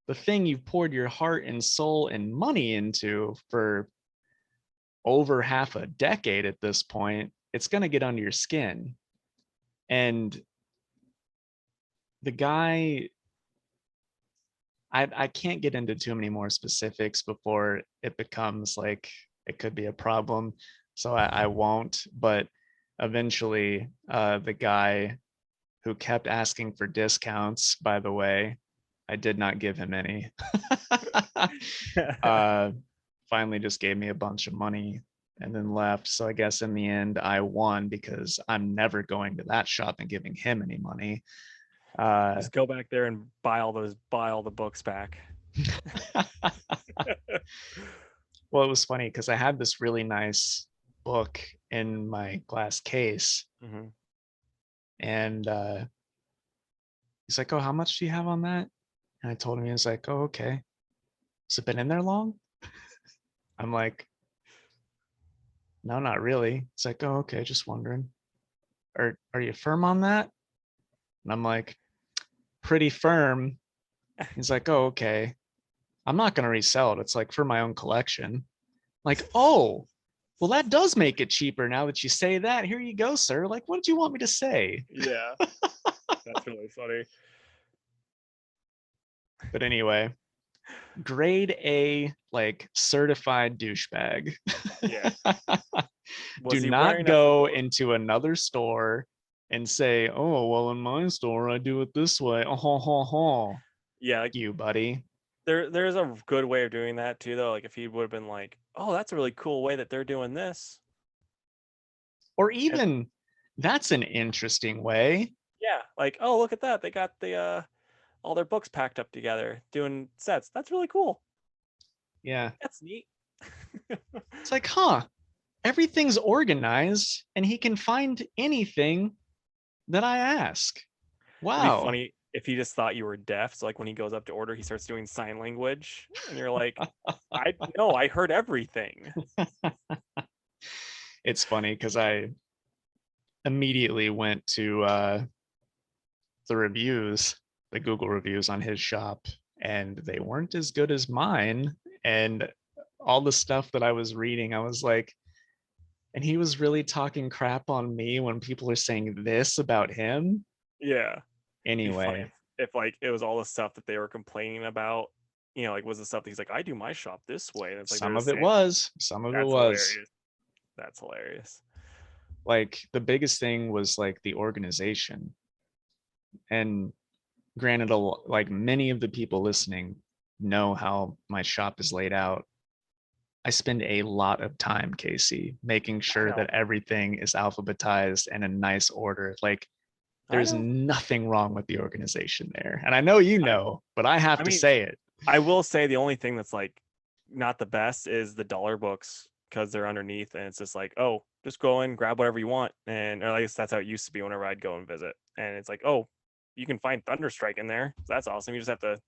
the thing you've poured your heart and soul and money into for over half a decade at this point, it's going to get under your skin. And the guy, I can't get into too many more specifics before it becomes like it could be a problem. So I won't. But eventually, the guy who kept asking for discounts, by the way, I did not give him any. Finally just gave me a bunch of money and then left. So I guess in the end I won because I'm never going to that shop and giving him any money. Just go back there and buy all the books back. Well, it was funny because I had this really nice book in my glass case, and he's like, "Oh, how much do you have on that?" And I told him. He was like, "Oh, okay. Has it been in there long?" I'm like, "No, not really." It's like, "Oh, okay, just wondering. Are you firm on that?" And I'm like, "Pretty firm." He's like, "Oh, okay. I'm not gonna resell it. It's like for my own collection." Like, oh, well, that does make it cheaper now that you say that. Here you go, sir. Like, what did you want me to say? Yeah, that's really funny. But anyway, grade A, like certified douchebag. Yeah. Do Was he not wearing a go into another store and say, "Oh, well, in my store I do it this way." Oh, ho, ho, ho. Yeah, like, You, buddy. there's a good way of doing that too, though. Like if he would have been like, "Oh, that's a really cool way that they're doing this," Or and even that's an interesting way. yeah, like, "Oh, look at that, they got the all their books packed up together doing sets. That's really cool. Yeah. That's neat." It's like, huh, everything's organized and he can find anything that I ask. It'd be Wow. funny if he just thought you were deaf. So like when he goes up to order, he starts doing sign language, and you're like, "I know, I heard everything." It's funny because I immediately went to the reviews, the Google reviews on his shop, and they weren't as good as mine. And all the stuff that I was reading, I was like, and he was really talking crap on me when people are saying this about him. Yeah. It'd be funny Anyway, if like it was all the stuff that they were complaining about, like was the stuff that he's like, "I do my shop this way," and it's like they're some just of it saying, was, some of it "That's was. hilarious. That's hilarious." Like the biggest thing was like the organization. And granted, like many of the people listening know how my shop is laid out. I spend a lot of time, Casey, making I sure know. that everything is alphabetized and in nice order. Like I there's know. nothing wrong with the organization there. And I know you I know, but I have I to mean, say it. I will say the only thing that's like not the best is the dollar books because they're underneath and it's just like, "Oh, just go in, grab whatever you want." And or at least that's how it used to be whenever I'd go and visit. And it's like, "Oh, you can find Thunderstrike in there. So that's awesome. You just have to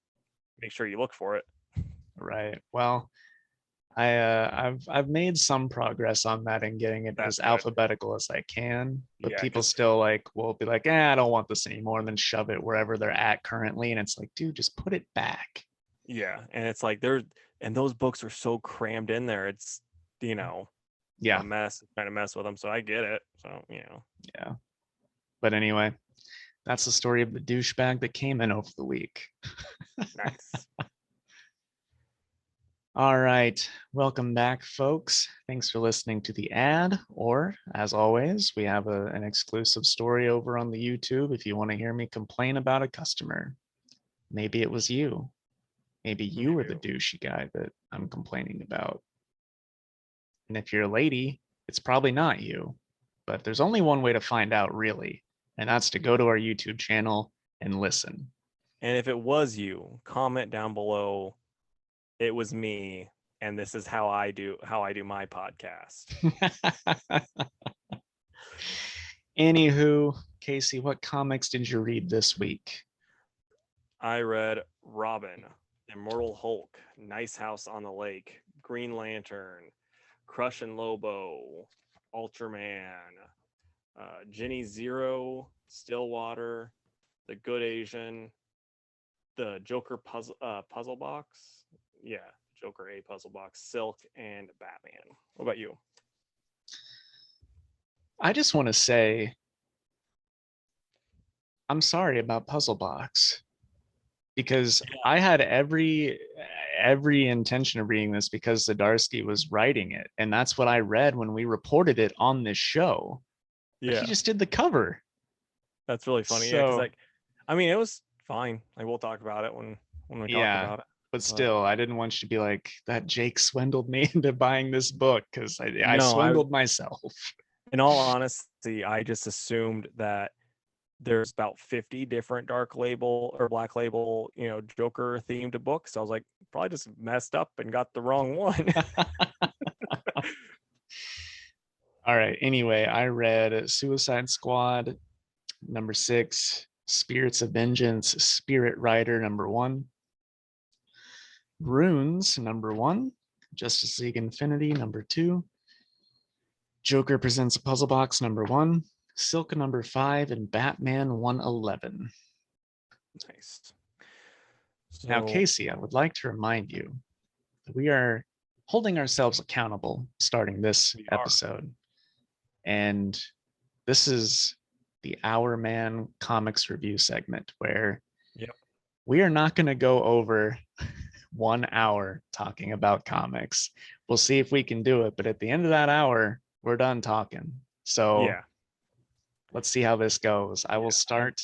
make sure you look for it." Right. Well, I've made some progress on that and getting it as That's good. alphabetical as I can, but Yeah, people because still like will be like, I don't want this anymore, and then shove it wherever they're at currently. And it's like, dude, just put it back. yeah, and it's like and those books are so crammed in there. It's you know a Yeah, mess trying to mess with them. So I get it. So yeah. But anyway, that's the story of the douchebag that came in over the week. nice. All right. Welcome back, folks. Thanks for listening to the ad. Or, as always, we have an exclusive story over on the YouTube if you want to hear me complain about a customer. Maybe it was you. Maybe you were the Maybe. douchey guy that I'm complaining about. And if you're a lady, it's probably not you. But there's only one way to find out, really, and that's to go to our YouTube channel and listen. And if it was you, comment down below. It was me, and this is how I do my podcast. Anywho, Casey, what comics did you read this week? I read Robin, Immortal Hulk, Nice House on the Lake, Green Lantern, Crush and Lobo, Ultraman, Ginny Zero, Stillwater, The Good Asian, the Joker puzzle box. Yeah, Joker a puzzle box, Silk, and Batman. What about you? I just want to say I'm sorry about Puzzle Box because I had every intention of reading this because Zdarsky was writing it, and that's what I read when we reported it on this show. But he Yeah, just did the cover. that's really funny. Yeah, because So like, I mean, it was fine. Like we'll talk about it when we talk yeah, about it. but But still, I didn't want you to be like that. Jake swindled me into buying this book because I no, swindled myself. in all honesty, I just assumed that there's about 50 different dark label or black label, Joker themed books. So I was like, probably just messed up and got the wrong one. All right. Anyway, I read Suicide Squad #6, Spirits of Vengeance, Spirit Rider #1, Runes #1, Justice League Infinity #2, Joker Presents a Puzzle Box #1, Silk #5, and Batman 111. Nice. Now, So Casey, I would like to remind you that we are holding ourselves accountable starting this we are. episode. And this is the Our Man Comics review segment where Yep. we are not going to go over 1 hour talking about comics. We'll see if we can do it. But at the end of that hour, we're done talking. So Yeah. let's see how this goes. I will start.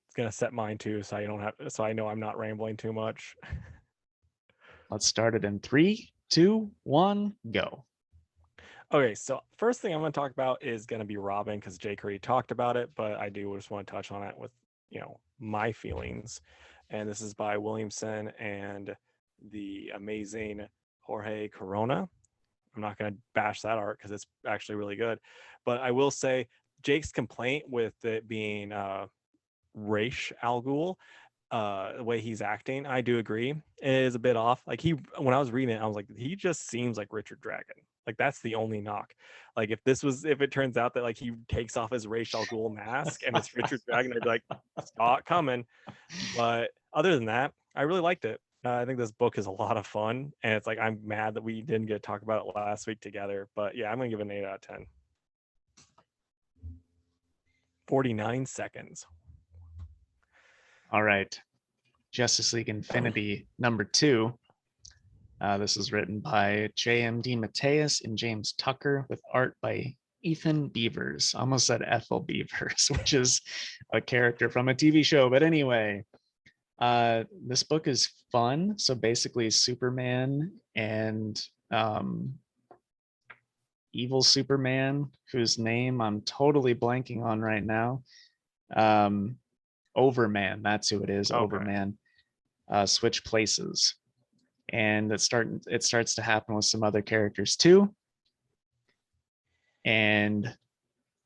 It's gonna set mine too, so I know I'm not rambling too much. Let's start it in 3, 2, 1, go. Okay, so first thing I'm going to talk about is going to be Robin because Jake already talked about it, but I do just want to touch on it with, my feelings. And this is by Williamson and the amazing Jorge Corona. I'm not going to bash that art because it's actually really good. But I will say Jake's complaint with it being Raish Al Ghul, the way he's acting, I do agree. It is a bit off. Like when I was reading it, I was like, he just seems like Richard Dragon. Like that's the only knock. Like if it turns out that like he takes off his Ra's al Ghul mask and it's Richard Dragon, I'd be like, saw it coming. But other than that, I really liked it. I think this book is a lot of fun, and it's like I'm mad that we didn't get to talk about it last week together. But yeah, I'm gonna give it an 8 out of 10. 49 seconds. All right. Justice League Infinity #2. This is written by J.M.D. Mateus and James Tucker with art by Ethan Beavers. I almost said Ethel Beavers, which is a character from a TV show. But anyway, this book is fun. So basically, Superman and evil Superman, whose name I'm totally blanking on right now. Overman, that's who it is. Okay. Overman. Switch places. And it starts to happen with some other characters too. And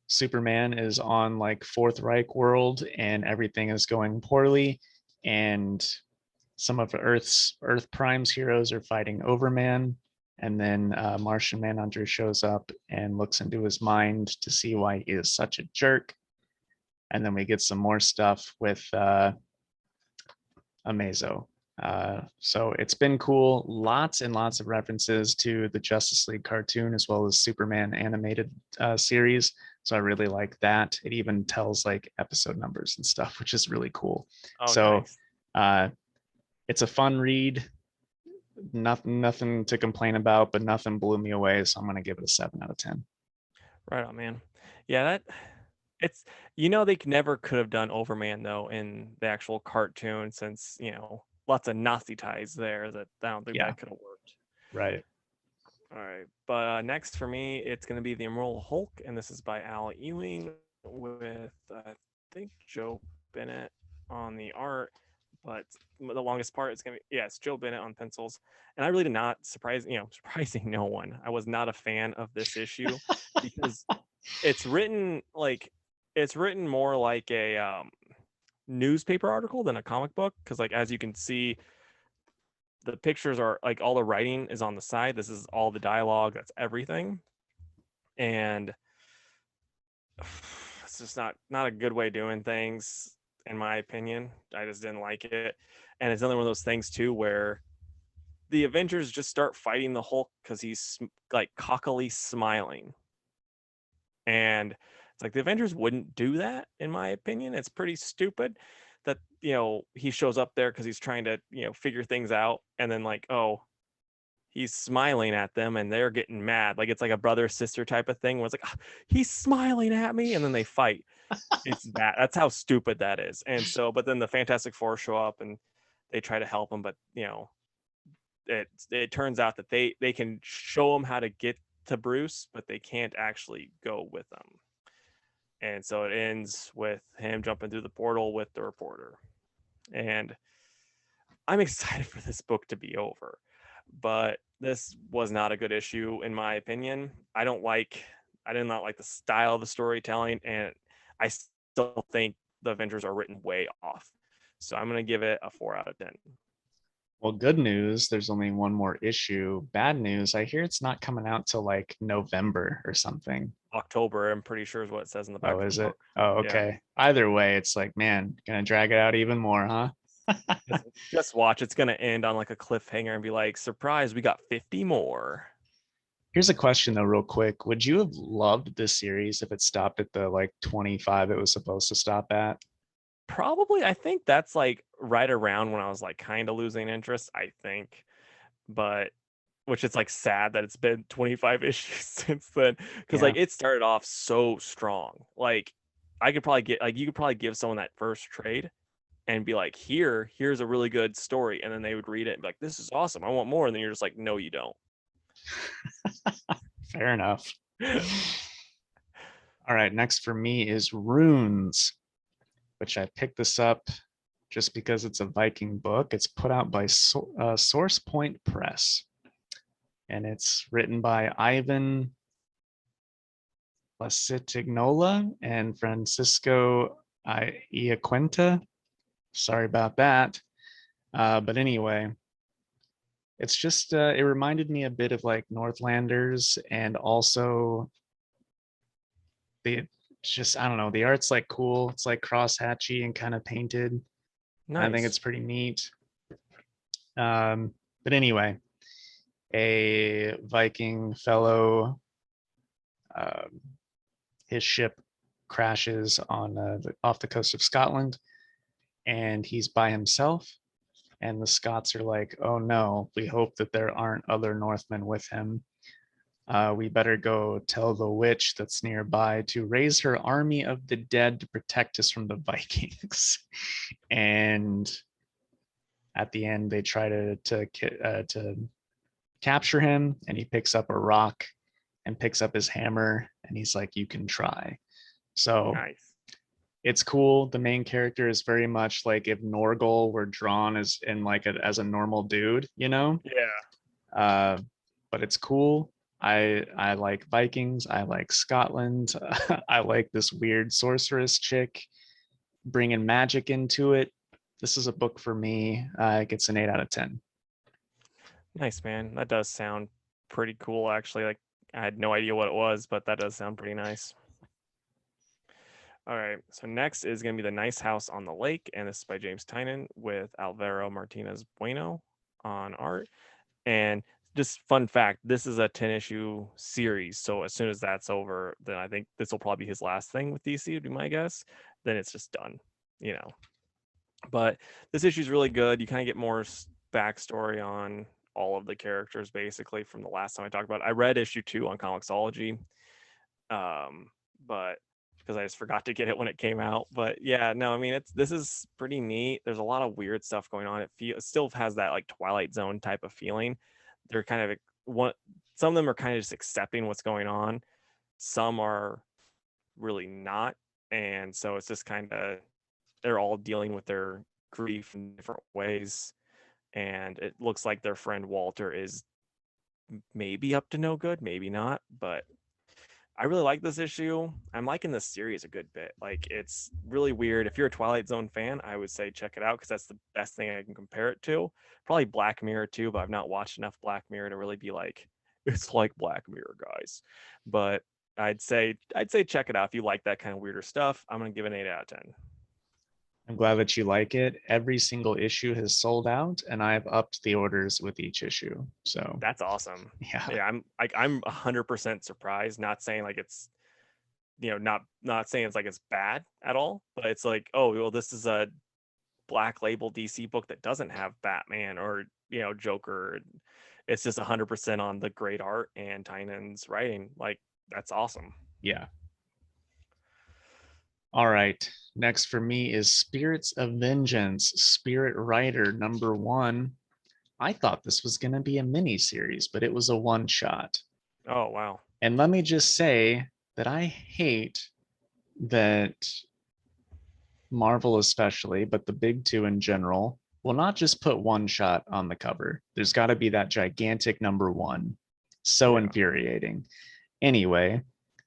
Superman is on like Fourth Reich world and everything is going poorly. And some of Earth Prime's heroes are fighting Overman. And then Martian Manhunter shows up and looks into his mind to see why he is such a jerk. And then we get some more stuff with Amazo. So it's been cool. Lots and lots of references to the Justice League cartoon as well as Superman animated series. So I really like that. It even tells like episode numbers and stuff, which is really cool. Oh, so nice. It's a fun read. Nothing to complain about, but nothing blew me away. So I'm going to give it a 7 out of 10. Right on, man. Yeah, it's they never could have done Overman though in the actual cartoon since lots of Nazi ties there that I don't think that could have worked. Right. All right, but next for me it's going to be the Immortal Hulk, and this is by Al Ewing with I think Joe Bennett on the art, but the longest part is going to be it's Joe Bennett on pencils. And I really did not surprising no one, I was not a fan of this issue because it's written more like a newspaper article than a comic book, because like as you can see, the pictures are like all the writing is on the side. This is all the dialogue, that's everything. And it's just not a good way of doing things, in my opinion. I just didn't like it, and it's another one of those things too where the Avengers just start fighting the Hulk because he's like cockily smiling, and it's like the Avengers wouldn't do that, in my opinion. It's pretty stupid that he shows up there because he's trying to figure things out, and then like, oh, he's smiling at them and they're getting mad. Like it's like a brother sister type of thing where it's like, "Ah, he's smiling at me," and then they fight. That's how stupid that is. And so, but then the Fantastic Four show up and they try to help him, but it turns out that they can show him how to get to Bruce, but they can't actually go with them. And so it ends with him jumping through the portal with the reporter. And I'm excited for this book to be over, but this was not a good issue in my opinion. I did not like the style of the storytelling, and I still think the Avengers are written way off. So I'm gonna give it a 4 out of 10. Well, good news, there's only one more issue. Bad news, I hear it's not coming out till like November or something. October, I'm pretty sure is what it says in the back Oh, of the is it? book. Oh, Yeah. okay. Either way, it's like, man, gonna drag it out even more, huh? Just watch. It's gonna end on like a cliffhanger and be like, surprise, we got 50 more. Here's a question though, real quick. Would you have loved this series if it stopped at the like 25 it was supposed to stop at? Probably, I think that's like right around when I was like kind of losing interest, I think. But which it's like sad that it's been 25 issues since then. Because Yeah. like it started off so strong. Like I could probably get like you could probably give someone that first trade and be like, here's a really good story. And then they would read it and be like, this is awesome. I want more. And then you're just like, no, you don't. Fair enough. All right, next for me is Runes, which I picked this up just because it's a Viking book. It's put out by Source Point Press, and it's written by Ivan Lacitignola and Francisco Iaquinta. Sorry about that. But anyway, it's just, it reminded me a bit of like Northlanders, and also the just, I don't know, the art's like cool. It's like crosshatchy and kind of painted. I think Nice. it's pretty neat. But anyway, a Viking fellow, um, his ship crashes on off the coast of Scotland, and he's by himself. And the Scots are like, "Oh no, we hope that there aren't other Northmen with him. We better go tell the witch that's nearby to raise her army of the dead to protect us from the Vikings." And at the end, they try to capture him, and he picks up a rock and picks up his hammer, and he's like, "You can try." So Nice. it's cool. The main character is very much like if Norgol were drawn as in like as a normal dude, you know. Yeah. Uh, but it's cool. I like Vikings. I like Scotland. I like this weird sorceress chick bringing magic into it. This is a book for me. It gets an 8 out of 10. Nice, man. That does sound pretty cool, actually. Like, I had no idea what it was, but that does sound pretty nice. All right. So next is going to be The Nice House on the Lake, and this is by James Tynan with Alvaro Martinez Bueno on art. And just fun fact, this is a 10-issue series. So as soon as that's over, then I think this will probably be his last thing with DC, would be my guess. Then it's just done, you know. But this issue is really good. You kind of get more backstory on all of the characters basically from the last time I talked about it. I read issue 2 on Comixology, but because I just forgot to get it when it came out. But yeah, no, I mean this is pretty neat. There's a lot of weird stuff going on. It still has that like Twilight Zone type of feeling. They're kind of some of them are kind of just accepting what's going on. Some are really not, and so it's just kind of they're all dealing with their grief in different ways. And it looks like their friend Walter is maybe up to no good, maybe not, but I really like this issue. I'm liking this series a good bit. Like it's really weird. If you're a Twilight Zone fan, I would say check it out because that's the best thing I can compare it to. Probably Black Mirror too, but I've not watched enough Black Mirror to really be like, it's like Black Mirror, guys. But I'd say check it out if you like that kind of weirder stuff. I'm gonna give it an 8 out of 10. I'm glad that you like it. Every single issue has sold out, and I've upped the orders with each issue. So That's awesome. yeah, Yeah, I'm 100% surprised. Not saying like it's not saying it's like it's bad at all, but it's like, oh well, this is a black label DC book that doesn't have Batman or Joker. It's just 100% on the great art and Tynan's writing. Like that's awesome. yeah. All right. Next for me is Spirits of Vengeance, Spirit Rider #1. I thought this was going to be a mini series, but it was a one shot. Oh wow. And let me just say that I hate that Marvel, especially, but the big two in general, will not just put one shot on the cover. There's got to be that gigantic #1. So Yeah. infuriating. Anyway,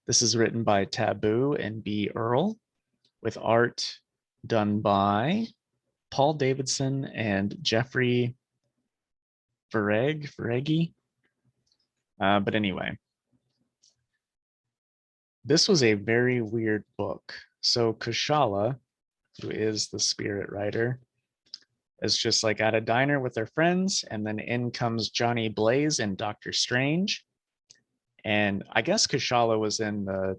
this is written by Taboo and B. Earl, with art done by Paul Davidson and Jeffrey Veregi. But anyway, this was a very weird book. So Kushala, who is the spirit writer, is just like at a diner with their friends, and then in comes Johnny Blaze and Doctor Strange. And I guess Kushala was in the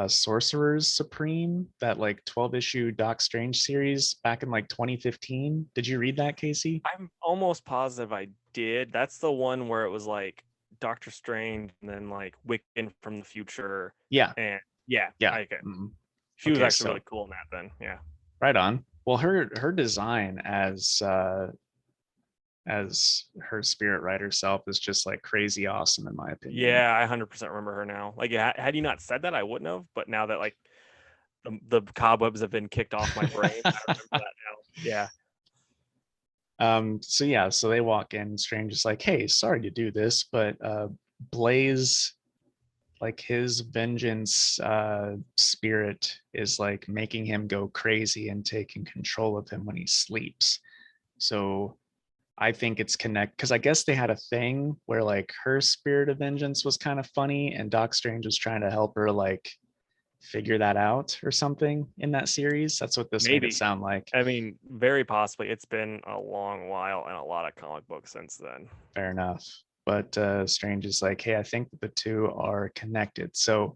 Sorcerers Supreme, that like 12 issue Doc Strange series back in like 2015. Did you read that, Casey? I'm almost positive I did. That's the one where it was like Doctor Strange and then like Wiccan from the future. Yeah. And yeah, Yeah. okay. Mhm. She was Okay, actually so really cool in that then. Yeah. right on. Well, her design as her spirit rider self is just like crazy awesome in my opinion. Yeah, I 100% remember her now. Like, had you not said that, I wouldn't have. But now that like the cobwebs have been kicked off my brain, I remember that now. Yeah. So yeah, so they walk in, Strange is like, hey, sorry to do this, but Blaze, like his vengeance spirit is like making him go crazy and taking control of him when he sleeps. So I think it's connect because I guess they had a thing where like her spirit of vengeance was kind of funny and Doc Strange was trying to help her like figure that out or something in that series. That's what this made it Maybe. sound like. I mean, very possibly. It's been a long while and a lot of comic books since then. Fair enough. But Strange is like, hey, I think that the two are connected. So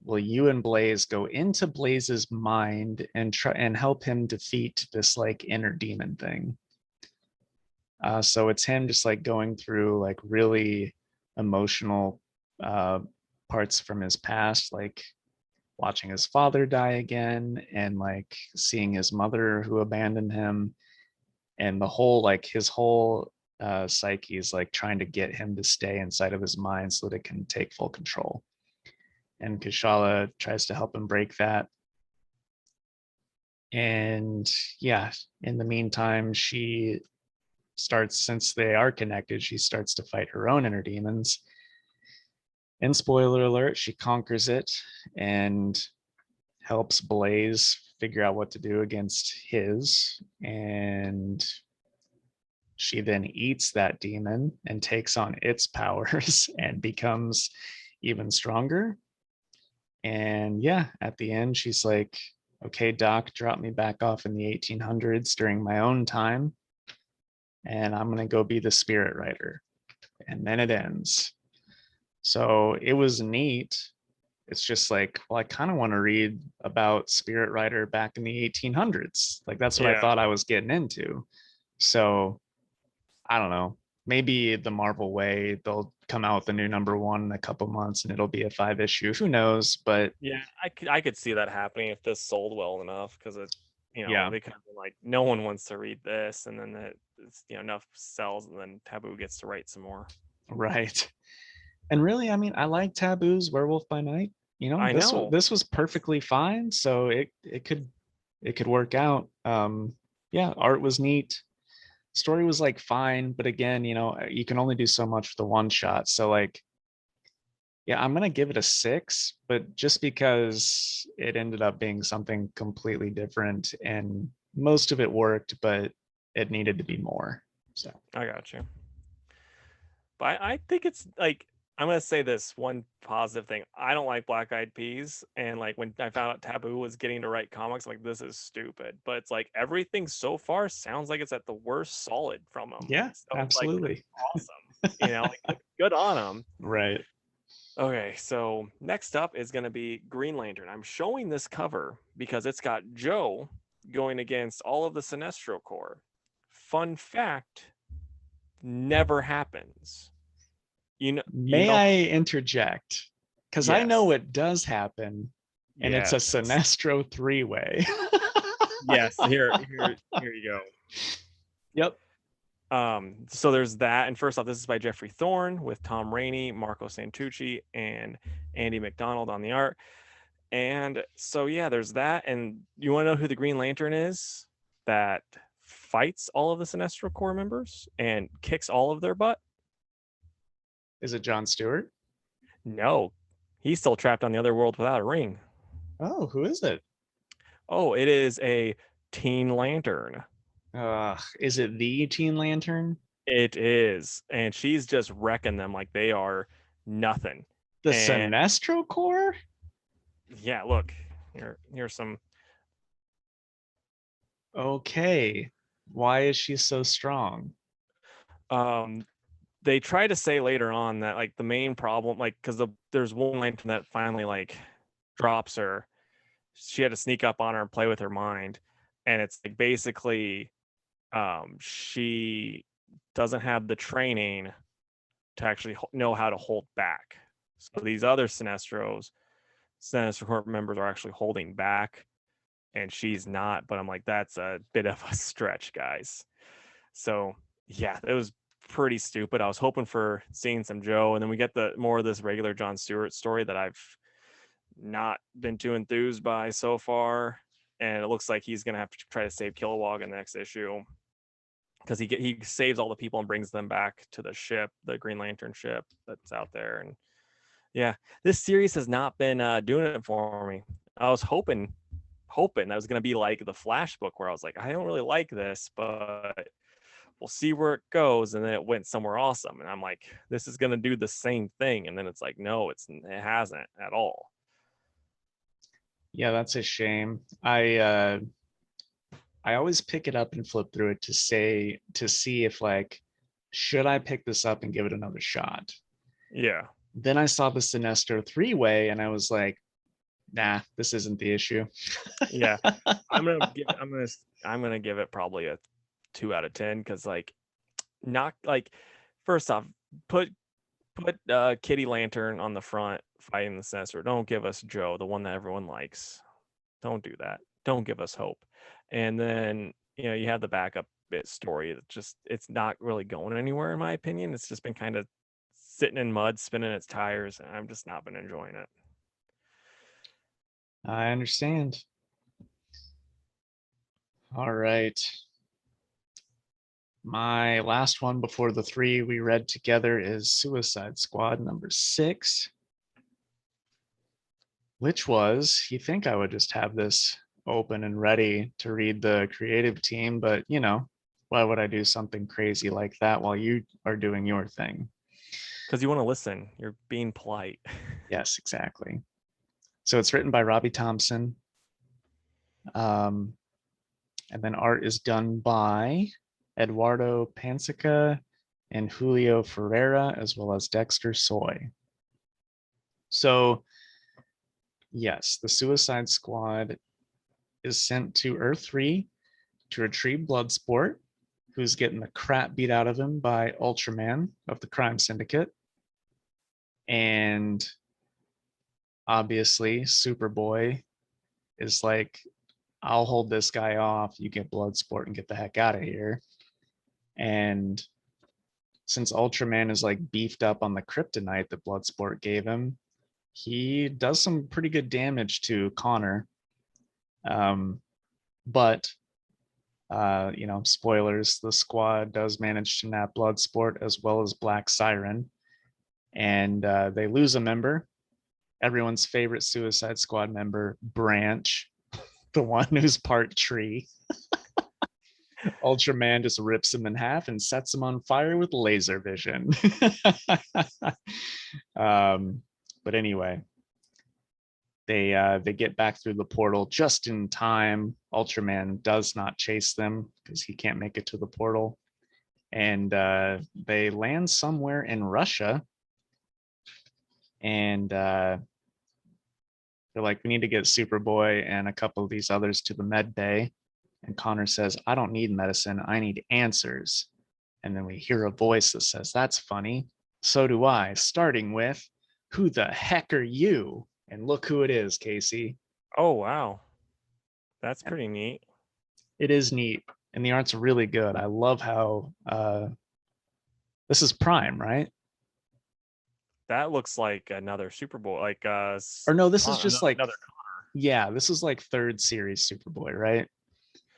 will you and Blaze go into Blaze's mind and try and help him defeat this like inner demon thing? So it's him just like going through like really emotional parts from his past, like watching his father die again and like seeing his mother who abandoned him, and the whole like his whole psyche is like trying to get him to stay inside of his mind so that it can take full control. And Kushala tries to help him break that. And yeah, in the meantime, she starts, since they are connected, she starts to fight her own inner demons. And spoiler alert, she conquers it and helps Blaze figure out what to do against his. And she then eats that demon and takes on its powers and becomes even stronger. And yeah, at the end, she's like, okay, Doc, drop me back off in the 1800s during my own time. And I'm going to go be the spirit rider. And then it ends. So it was neat. It's just like, well, I kind of want to read about Spirit Rider back in the 1800s. Like that's what I Yeah. thought I was getting into. So I don't know. Maybe the Marvel way, they'll come out with a new #1 in a couple months and it'll be a 5 issue. Who knows? But Yeah, I could see that happening if this sold well enough because it, yeah, they could have been like, no one wants to read this, and then it's enough sells, and then Taboo gets to write some more. right. And really, I mean, I like Taboo's Werewolf by Night. You know, I know. this was perfectly fine. So it could work out. Yeah, art was neat. Story was like fine, but again, you can only do so much with the one shot. So like, yeah, I'm gonna give it a 6, but just because it ended up being something completely different and most of it worked, but it needed to be more. So I got you. But I think it's like I'm gonna say this one positive thing. I don't like Black Eyed Peas, and like when I found out Taboo was getting to write comics, I'm like, this is stupid. But it's like everything so far sounds like it's at the worst solid from them. Yeah, So it's like that's absolutely. awesome. Like good on them. Right. Okay, so next up is gonna be Green Lantern. I'm showing this cover because it's got Joe going against all of the Sinestro Corps. Fun fact: never happens. You May know, I interject? Because I know yes, what does happen, and it's a yes. Sinestro three-way. Yes, here you go. Yep. So there's that, and first off, this is by Jeffrey Thorne with Tom Rainey, Marco Santucci, and Andy McDonald on the art. And so yeah, there's that. And you want to know who the Green Lantern is that fights all of the Sinestro Corps members and kicks all of their butt? Is it John Stewart? No, he's still trapped on the other world without a ring. Oh, who is it? Oh, it is a Teen Lantern. Is it the Teen Lantern? It is, and she's just wrecking them like they are nothing. The And Sinestro Corps? yeah, look, here's some. Okay. Why is she so strong? They try to say later on that like the main problem, like because there's one lantern that finally like drops her. She had to sneak up on her and play with her mind, and it's like basically, she doesn't have the training to actually know how to hold back. So these other Sinestro Corps members are actually holding back, and she's not. But I'm like, that's a bit of a stretch, guys. So yeah, it was pretty stupid. I was hoping for seeing some Joe, and then we get the more of this regular John Stewart story that I've not been too enthused by so far. And it looks like he's gonna have to try to save Kilowog in the next issue because he saves all the people and brings them back to the ship, the Green Lantern ship that's out there. And yeah, this series has not been doing it for me. I was hoping that was going to be like the Flash book where I was like, I don't really like this, but we'll see where it goes. And then it went somewhere awesome, and I'm like, this is going to do the same thing. And then it's like, no, it hasn't at all. Yeah, that's a shame. I always pick it up and flip through it to see if like should I pick this up and give it another shot. Yeah, Then I saw the Sinestro three-way and I was like, nah, this isn't the issue. yeah. I'm gonna give it probably a 2 out of 10 because like not like first off, put Kitty Lantern on the front fighting the Censor. Don't give us Joe, the one that everyone likes. Don't do that. Don't give us hope. And then you have the backup bit story. It's not really going anywhere in my opinion. It's just been kind of sitting in mud, spinning its tires, and I've just not been enjoying it. I understand. All right. My last one before the three we read together is Suicide Squad number 6, which was, you think I would just have this open and ready to read the creative team, but why would I do something crazy like that while you are doing your thing? Because you want to listen. You're being polite. Yes, exactly. So it's written by Robbie Thompson. And then art is done by Eduardo Pansica and Julio Ferreira, as well as Dexter Soy. So yes, the Suicide Squad is sent to Earth 3 to retrieve Bloodsport, who's getting the crap beat out of him by Ultraman of the Crime Syndicate. And obviously, Superboy is like, I'll hold this guy off. You get Bloodsport and get the heck out of here. And since Ultraman is like beefed up on the kryptonite that Bloodsport gave him, he does some pretty good damage to Connor. But spoilers, the squad does manage to nab Bloodsport as well as Black Siren. And they lose a member, everyone's favorite Suicide Squad member, Branch, the one who's part tree. Ultraman just rips him in half and sets him on fire with laser vision. But anyway, they get back through the portal just in time. Ultraman does not chase them because he can't make it to the portal, and they land somewhere in Russia. And they're like, we need to get Superboy and a couple of these others to the med bay. And Connor says, I don't need medicine, I need answers. And then we hear a voice that says, that's funny. So do I, starting with, who the heck are you? And look who it is, Casey. Oh, wow. That's pretty neat. It is neat. And the art's really good. I love how this is Prime, right? That looks like another Superboy, like Or no, this is just like another. yeah, this is like third series Superboy, right?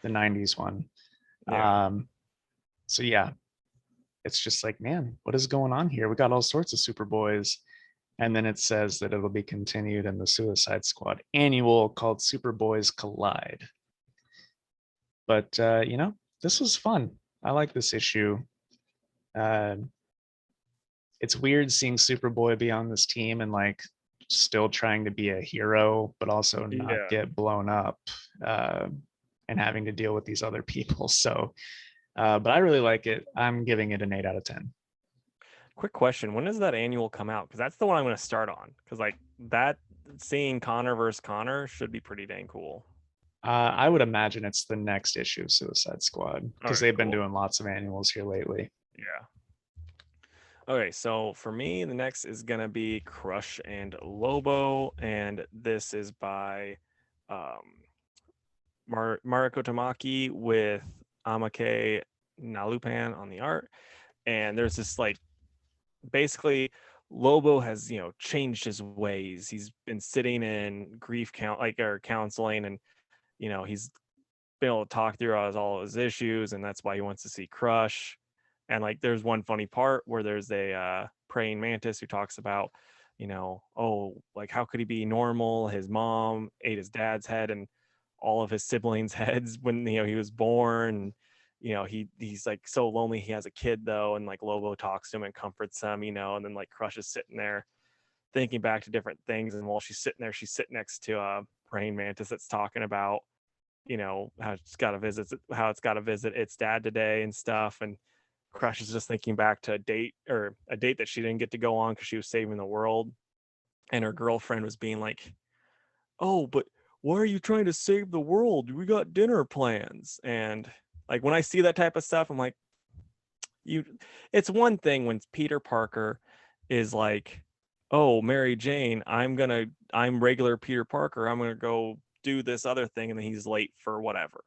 The 90s one. Yeah. So yeah, it's just like, man, what is going on here? We got all sorts of Superboys. And then it says that it'll be continued in the Suicide Squad annual called Superboys Collide. But this was fun. I like this issue. It's weird seeing Superboy be on this team and like still trying to be a hero, but also not get blown up and having to deal with these other people. So, but I really like it. I'm giving it an 8 out of 10. Quick question: when does that annual come out? Because that's the one I'm going to start on. Because like that, seeing Connor versus Connor should be pretty dang cool. I would imagine it's the next issue of Suicide Squad because they've been doing lots of annuals here lately. Yeah. Okay, so for me, the next is gonna be Crush and Lobo, and this is by Mariko Tamaki with Amake Nalupan on the art. And there's this like, basically Lobo has changed his ways. He's been sitting in grief counseling, and he's been able to talk through all his issues, and that's why he wants to see Crush. And like there's one funny part where there's a praying mantis who talks about oh, like how could he be normal? His mom ate his dad's head and all of his siblings heads when he was born. He's like so lonely. He has a kid though, and like Lobo talks to him and comforts him, and then like Crush is sitting there thinking back to different things, and while she's sitting there, she's sitting next to a praying mantis that's talking about how it's got to visit its dad today and stuff. And Crush is just thinking back to a date that she didn't get to go on because she was saving the world, and her girlfriend was being like, oh, but why are you trying to save the world? We got dinner plans. And like when I see that type of stuff, I'm like, it's one thing when Peter Parker is like, oh, Mary Jane, I'm regular Peter Parker, I'm gonna go do this other thing, and then he's late for whatever.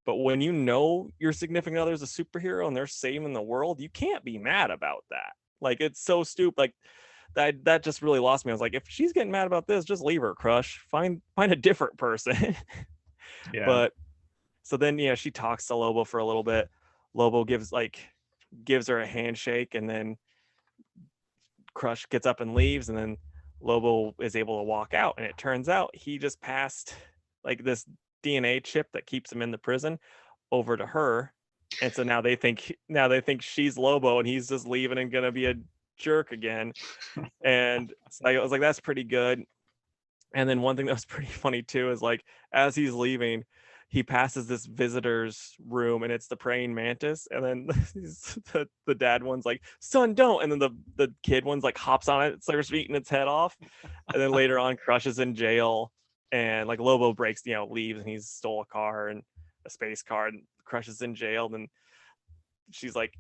But when your significant other is a superhero and they're saving the world, you can't be mad about that. Like it's so stupid. Like that just really lost me. I was like, if she's getting mad about this, just leave her, Crush. Find a different person. Yeah. But so then she talks to Lobo for a little bit. Lobo gives her a handshake, and then Crush gets up and leaves, and then Lobo is able to walk out, and it turns out he just passed like this DNA chip that keeps him in the prison over to her. And so now they think she's Lobo, and he's just leaving and gonna be a jerk again. And so I was like, that's pretty good. And then one thing that was pretty funny too is like as he's leaving, he passes this visitor's room, and it's the praying mantis, and then the dad one's like, son, don't, and then the kid one's like hops on it, starts eating its head off. And then later on, Crush is in jail, and like Lobo leaves, and he's stole a car and a space car, and Crush is in jail. And she's like,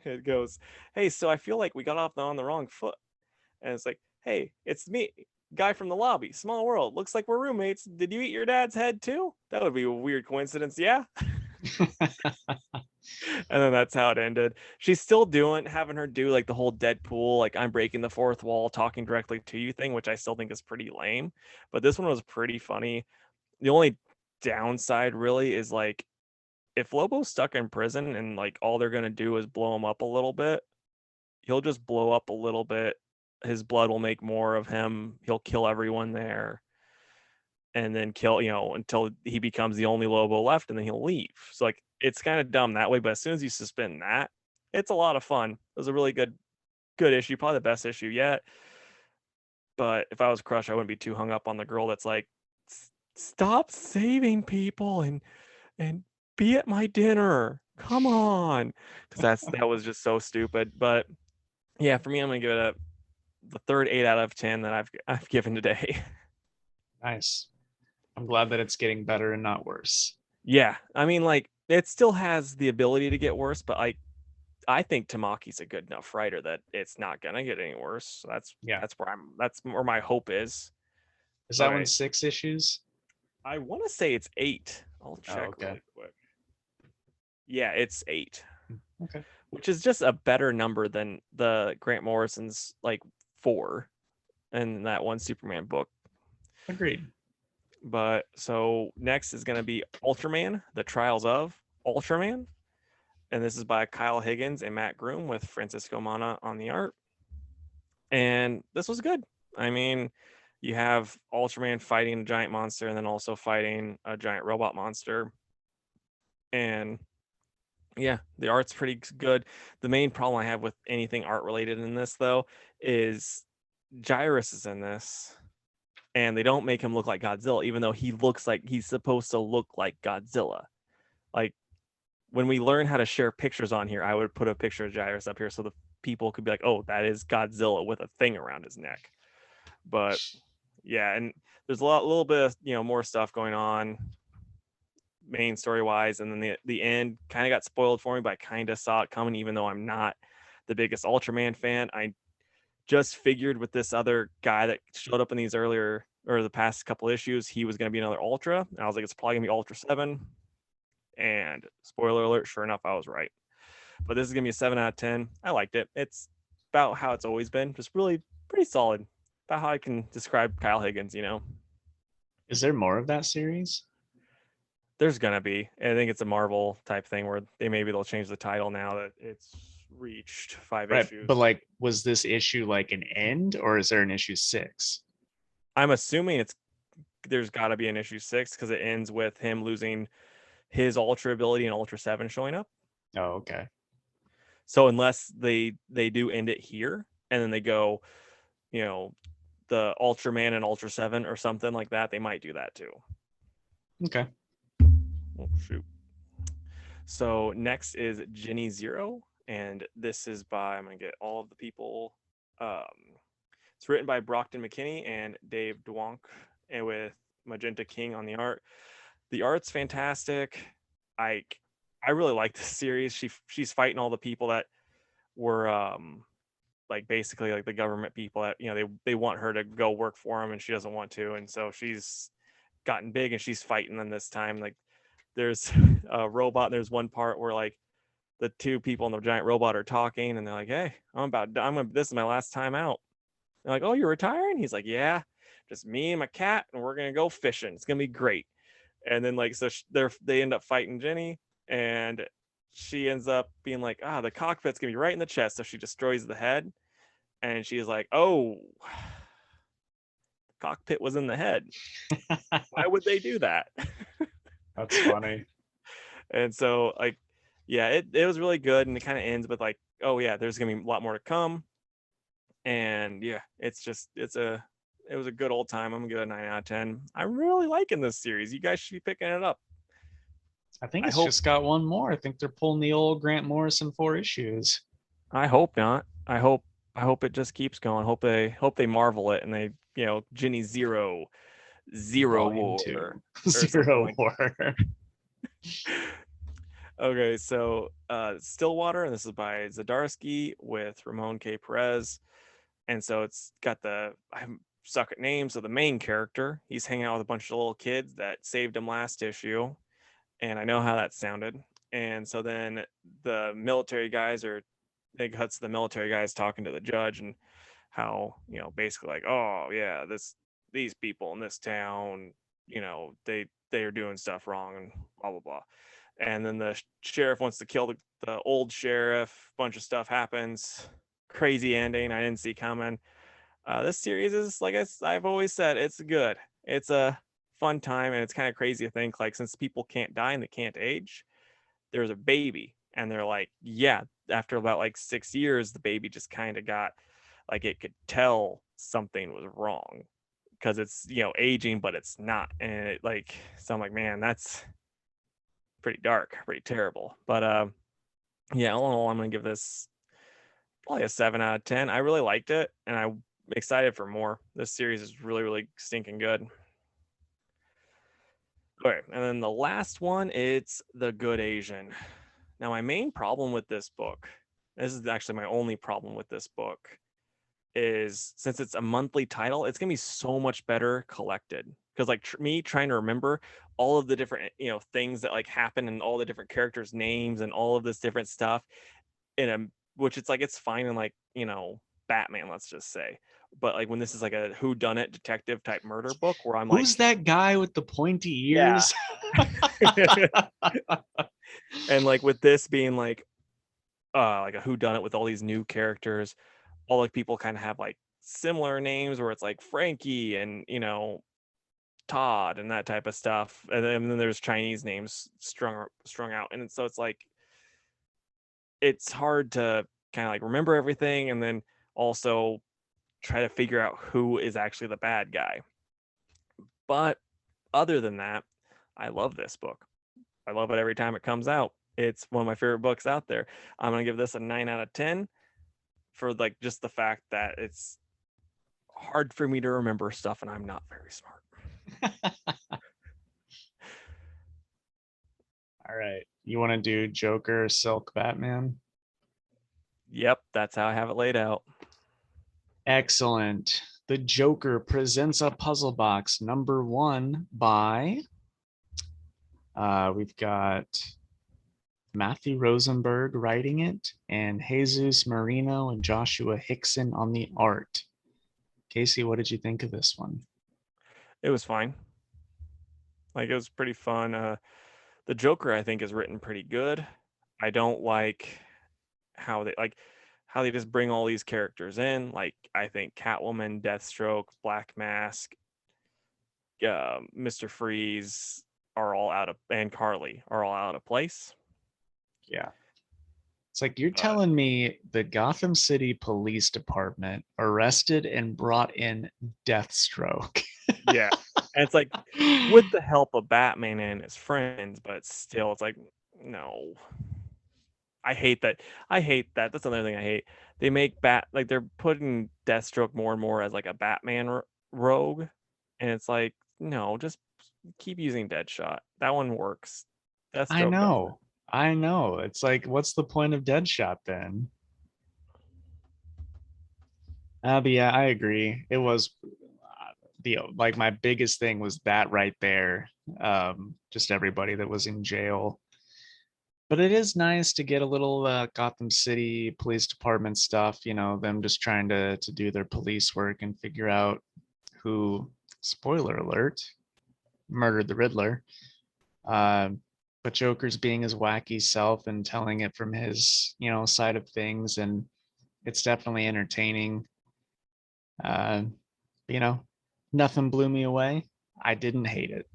it goes, hey, so I feel like we got off on the wrong foot. And it's like, hey, it's me, guy from the lobby, small world, looks like we're roommates. Did you eat your dad's head too? That would be a weird coincidence. Yeah. And then that's how it ended. She's still having her do like the whole Deadpool, like I'm breaking the fourth wall, talking directly to you thing, which I still think is pretty lame. But this one was pretty funny. The only downside really is like if Lobo's stuck in prison and like all they're gonna do is blow him up a little bit, he'll just blow up a little bit. His blood will make more of him. He'll kill everyone there. and then kill, until he becomes the only Lobo left, and then he'll leave. So like it's kind of dumb that way, but as soon as you suspend that, it's a lot of fun. It was a really good issue, probably the best issue yet. But if I was Crush, I wouldn't be too hung up on the girl that's like, stop saving people and be at my dinner. Come on, because that was just so stupid. But yeah, for me, I'm gonna give it the third 8 out of 10 that I've given today. Nice. I'm glad that it's getting better and not worse. Yeah, I mean, like it still has the ability to get worse, but I think Tamaki's a good enough writer that it's not gonna get any worse. So that's where my hope is. Is that one 6 issues? I want to say it's 8. I'll check really quick. Yeah, it's 8. Okay. Which is just a better number than the Grant Morrison's like 4 and that one Superman book. Agreed. But so next is going to be Ultraman, The Trials of Ultraman. And this is by Kyle Higgins and Matt Groom with Francisco Mana on the art. And this was good. I mean, you have Ultraman fighting a giant monster and then also fighting a giant robot monster. And yeah, the art's pretty good. The main problem I have with anything art related in this, though, is Gyrus is in this. And they don't make him look like Godzilla, even though he looks like he's supposed to look like Godzilla. Like, when we learn how to share pictures on here, I would put a picture of Gyrus up here so the people could be like, oh, that is Godzilla with a thing around his neck. But yeah, and there's a little bit of, more stuff going on main story wise. And then the end kind of got spoiled for me, but I kind of saw it coming, even though I'm not the biggest Ultraman fan. I just figured with this other guy that showed up in these earlier or the past couple issues, he was going to be another Ultra. And I was like, it's probably going to be Ultra 7. And spoiler alert, sure enough, I was right. But this is going to be a 7 out of 10. I liked it. It's about how it's always been, just really pretty solid. About how I can describe Kyle Higgins, Is there more of that series? There's going to be. I think it's a Marvel type thing where they'll change the title now that it's reached 5 issues. But like, was this issue like an end, or is there an issue 6? I'm assuming there's got to be an issue 6 because it ends with him losing his Ultra ability and Ultra 7 showing up. Oh, okay. So unless they do end it here and then they go, the Ultraman and Ultra 7 or something like that, they might do that too. Okay. Oh, shoot. So next is Ginny Zero, and this is by, I'm going to get all of the people. It's written by Brockton McKinney and Dave Dwonk, and with Magenta King on the art. The art's fantastic. I really like this series. She's fighting all the people that were like basically like the government people that they want her to go work for them and she doesn't want to, and so she's gotten big and she's fighting them this time. Like there's a robot. There's one part where like the two people in the giant robot are talking and they're like, hey, this is my last time out. They're like, oh, you're retiring? He's like, yeah, just me and my cat and we're gonna go fishing. It's gonna be great. And then like so they end up fighting Jenny, and she ends up being like, the cockpit's gonna be right in the chest, so she destroys the head. And she's like, oh, the cockpit was in the head. Why would they do that? That's funny. And so like, yeah, it was really good, and it kind of ends with like, oh yeah, there's gonna be a lot more to come. And yeah, it was a good old time. I'm gonna give it a 9 out of 10. I'm really liking this series. You guys should be picking it up. I think it's just got one more. I think they're pulling the old Grant Morrison 4 issues. I hope not. I hope it just keeps going. Hope they marvel it and they, Ginny Zero War. Zero War. Okay, so Stillwater, and this is by Zdarsky with Ramon K. Perez. And so it's got I suck at names of the main character. He's hanging out with a bunch of little kids that saved him last issue. And I know how that sounded. And so then the military guys big huts of the military guys talking to the judge and how, basically like, oh yeah, these people in this town, they are doing stuff wrong and blah, blah, blah. And then the sheriff wants to kill the old sheriff. Bunch of stuff happens. Crazy ending I didn't see coming. This series is, like I've always said, it's good. It's a fun time, and it's kind of crazy to think like since people can't die and they can't age, there's a baby, and they're like, yeah, after about like 6 years, the baby just kind of got like it could tell something was wrong because it's aging, but it's not, and it like so I'm like, man, that's pretty dark, pretty terrible. But yeah, all in all, I'm gonna give this probably a 7 out of 10. I really liked it, and I'm excited for more. This series is really, really stinking good. Okay, and then the last one, it's The Good Asian. Now, my main problem with this book, this is actually my only problem with this book, is since it's a monthly title, it's gonna be so much better collected. Because like me trying to remember all of the different things that like happen and all the different characters' names and all of this different stuff in a which it's like it's fine in like Batman, let's just say, but like when this is like a who done it detective type murder book where I'm Who's like, that guy with the pointy yeah. ears? And like with this being like a who done it with all these new characters, all like people kind of have like similar names where it's like Frankie and Todd and that type of stuff, and then there's Chinese names strung out, and so it's like it's hard to kind of like remember everything and then also try to figure out who is actually the bad guy. But other than that, I love this book. I love it every time it comes out. It's one of my favorite books out there. I'm gonna give this a 9 out of 10 for like just the fact that it's hard for me to remember stuff and I'm not very smart. All right. You want to do Joker, Silk, Batman? Yep, that's how I have it laid out. Excellent. The Joker presents a puzzle box number 1 by we've got Matthew Rosenberg writing it and Jesus Marino and Joshua Hickson on the art. Casey, what did you think of this one? It was fine. Like it was pretty fun. The Joker I think is written pretty good. I don't like how they just bring all these characters in. Like I think Catwoman, Deathstroke, Black Mask, Mr. Freeze are all out of, and Carly are all out of place. Yeah. It's like you're telling me the Gotham City Police Department arrested and brought in Deathstroke. Yeah. And it's like with the help of Batman and his friends, but still it's like, no. I hate that. That's another thing I hate. They make like they're putting Deathstroke more and more as like a Batman rogue, and it's like, no, just keep using Deadshot. That one works. I Deathstroke doesn't. know. I know. It's like, what's the point of Deadshot then? But yeah, I agree. It was the like my biggest thing was that right there. Just everybody that was in jail. But it is nice to get a little Gotham City Police Department stuff. You know, them just trying to do their police work and figure out who, spoiler alert, murdered the Riddler. But Joker's being his wacky self and telling it from his, side of things, and it's definitely entertaining. Uh, you know, Nothing blew me away. I didn't hate it.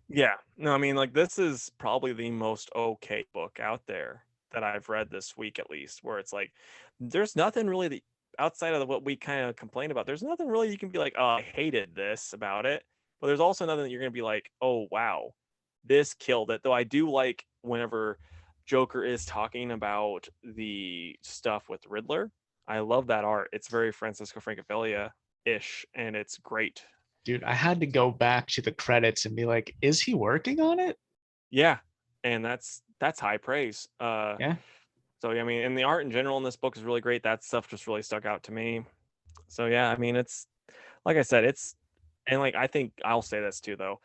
Yeah. No, I mean, like this is probably the most okay book out there that I've read this week, at least, where it's like there's nothing really that outside of what we kind of complained about. There's nothing really you can be like, oh, I hated this about it. But there's also nothing that you're gonna be like, oh wow, this killed it. Though I do like whenever Joker is talking about the stuff with Riddler. I love that art. It's very Francisco Francavilla-ish, and it's great. Dude, I had to go back to the credits and be like, is he working on it? Yeah, and that's high praise. Yeah. So I mean, and the art in general in this book is really great. That stuff just really stuck out to me. So yeah, I mean, it's like I said, it's and like I think I'll say this too though.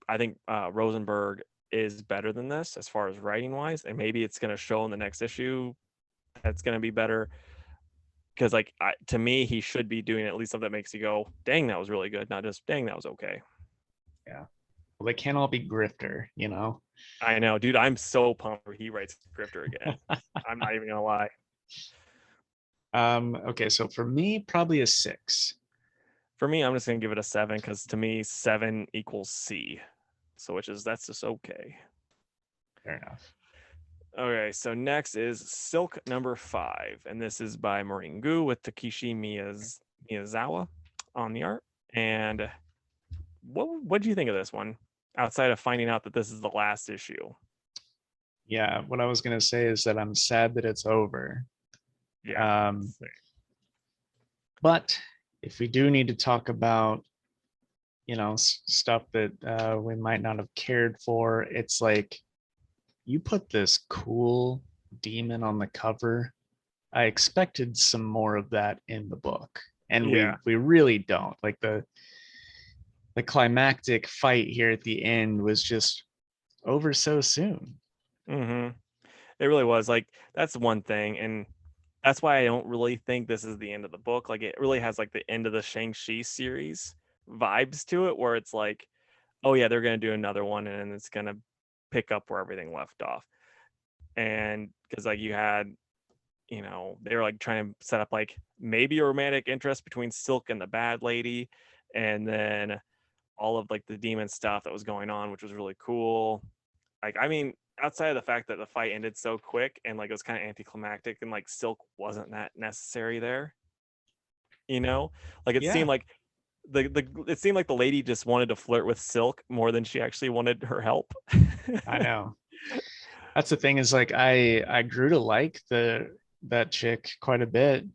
I think Rosenberg is better than this as far as writing wise, and maybe it's going to show in the next issue that's going to be better. Because like to me, he should be doing at least something that makes you go, "Dang, that was really good," not just "Dang, that was okay." Yeah. Well, they can't all be grifter. I know, dude. I'm so pumped he writes Grifter again. I'm not even gonna lie. Okay, so for me, probably a 6. For me, I'm just gonna give it a 7 because to me 7 equals C. So that's just okay. Fair enough. Okay, so next is Silk number 5, and this is by Maringu with Takeshi Miyazawa on the art. And what do you think of this one? Outside of finding out that this is the last issue. Yeah, what I was gonna say is that I'm sad that it's over. Yeah. But if we do need to talk about, stuff that we might not have cared for, it's like you put this cool demon on the cover. I expected some more of that in the book, and Yeah. we really don't. Like the climactic fight here at the end was just over so soon. Mm-hmm. It really was. Like, that's one thing, and that's why I don't really think this is the end of the book. Like, it really has like the end of the Shang-Chi series vibes to it, where it's like, oh yeah, they're gonna do another one, and it's gonna pick up where everything left off. And because like you had, they were like trying to set up like maybe a romantic interest between Silk and the Bad Lady, and then all of like the demon stuff that was going on, which was really cool. Like, I mean, outside of the fact that the fight ended so quick and like it was kind of anticlimactic and like Silk wasn't that necessary there, like it seemed Yeah, like it seemed like the lady just wanted to flirt with Silk more than she actually wanted her help. I know. That's the thing, is like I grew to like that chick quite a bit.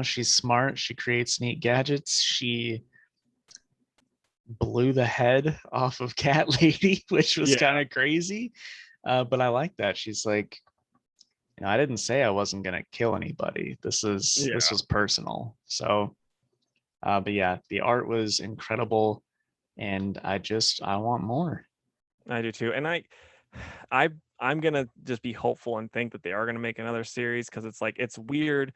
She's smart, she creates neat gadgets, she blew the head off of Cat Lady, which was Yeah. kind of crazy. But I like that. She's like, I didn't say I wasn't gonna kill anybody. This Yeah, was personal. So, but yeah, the art was incredible, and I want more. I do too. And I I'm gonna just be hopeful and think that they are gonna make another series because it's like it's weird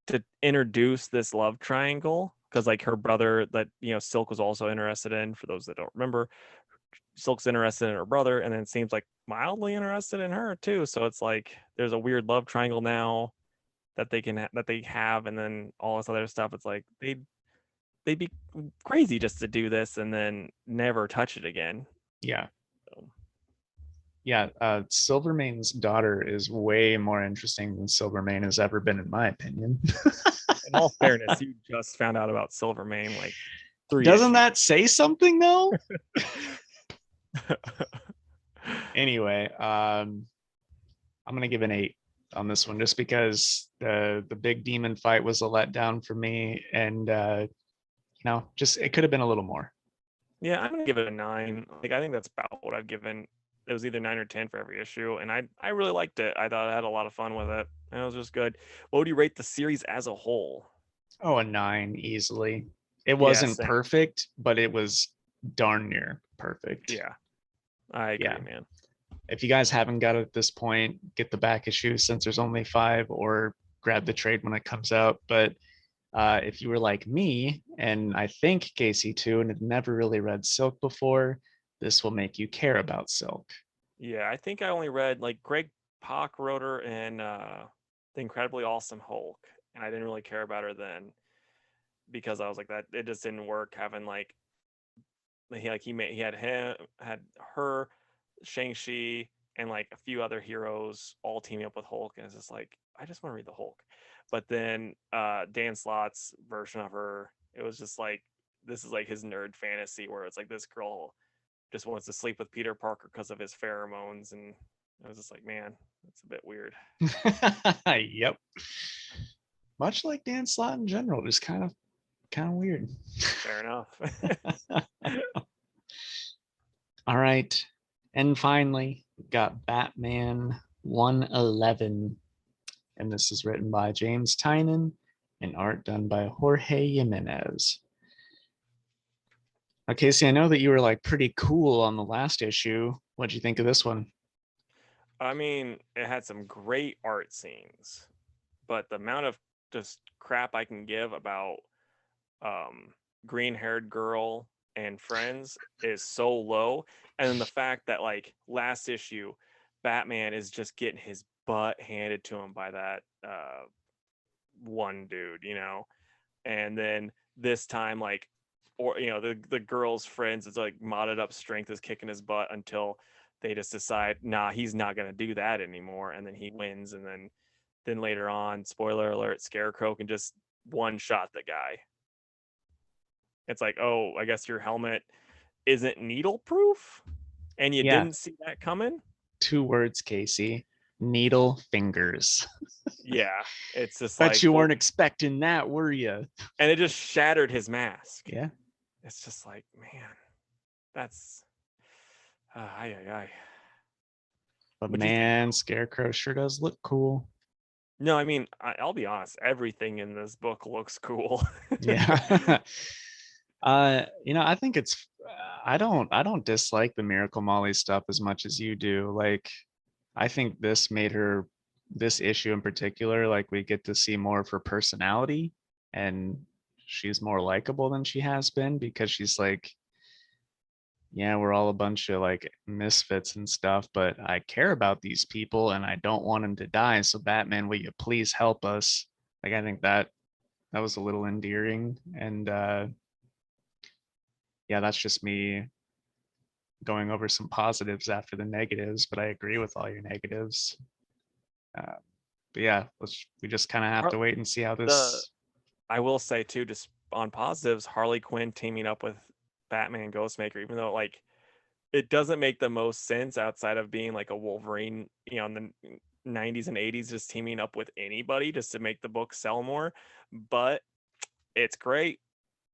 to introduce this love triangle because like her brother that Silk was also interested in. For those that don't remember, Silk's interested in her brother, and then it seems like mildly interested in her too. So it's like there's a weird love triangle now that they have, and then all this other stuff. It's like they'd be crazy just to do this and then never touch it again. Yeah, So, yeah. Silvermane's daughter is way more interesting than Silvermane has ever been, in my opinion. in all fairness, you just found out about Silvermane like 3 Doesn't issues. that say something though? Anyway, I'm gonna give an 8 on this one, just because the big demon fight was a letdown for me, and just it could have been a little more. Yeah, I'm gonna give it a 9. Like I think that's about what I've given. It was either 9 or 10 for every issue, and I really liked it. I thought I had a lot of fun with it, and it was just good. What would you rate the series as a whole? Oh, a 9 easily. It Yeah, wasn't same. perfect, but it was darn near perfect. Yeah, I Yeah. agree, man. If you guys haven't got it at this point, get the back issue since there's only 5, or grab the trade when it comes out. But if you were like me, and I think Casey too, and had never really read Silk before, this will make you care about Silk. Yeah, I think I only read like Greg Pak wrote her in The Incredibly Awesome Hulk, and I didn't really care about her then because I was like that it just didn't work having like he had her, Shang-Chi, and like a few other heroes all teaming up with Hulk, and it's just like I just want to read the Hulk. But then Dan Slott's version of her, it was just like this is like his nerd fantasy where it's like this girl just wants to sleep with Peter Parker because of his pheromones, and I was just like, man, that's a bit weird. Yep. Much like Dan Slott in general, just kind of weird. Fair enough. All right. And finally, we've got Batman 111. And this is written by James Tynan and art done by Jorge Jimenez. Now, Casey, I know that you were like pretty cool on the last issue. What'd you think of this one? I mean, it had some great art scenes, but the amount of just crap I can give about green haired girl and friends is so low. And then the fact that like last issue, Batman is just getting his butt handed to him by that one dude, and then this time, like, or the girl's friends is like modded up strength is kicking his butt until they just decide, nah, he's not gonna do that anymore, and then he wins, and then later on, spoiler alert, Scarecrow can just one shot the guy. It's like, oh, I guess your helmet isn't needle proof, and you Yeah, didn't see that coming. 2 words, Casey. Needle fingers. Yeah, it's just Bet like, you well, weren't expecting that, were you? and it just shattered his mask. Yeah. It's just like, man, that's aye, aye, aye. But What do you think? man, Scarecrow sure does look cool. No, I mean, I'll be honest. Everything in this book looks cool. Yeah. I think it's I don't dislike the Miracle Molly stuff as much as you do. Like, I think this issue in particular, like we get to see more of her personality, and she's more likable than she has been because she's like, yeah, we're all a bunch of like misfits and stuff, but I care about these people and I don't want them to die. So Batman, will you please help us? Like, I think that was a little endearing. And yeah, that's just me going over some positives after the negatives, but I agree with all your negatives. Uh, but yeah, we just kind of have to wait and see how the this. I will say too, just on positives, Harley Quinn teaming up with Batman and Ghostmaker, even though like it doesn't make the most sense outside of being like a Wolverine, in the 90s and 80s, just teaming up with anybody just to make the book sell more. But it's great.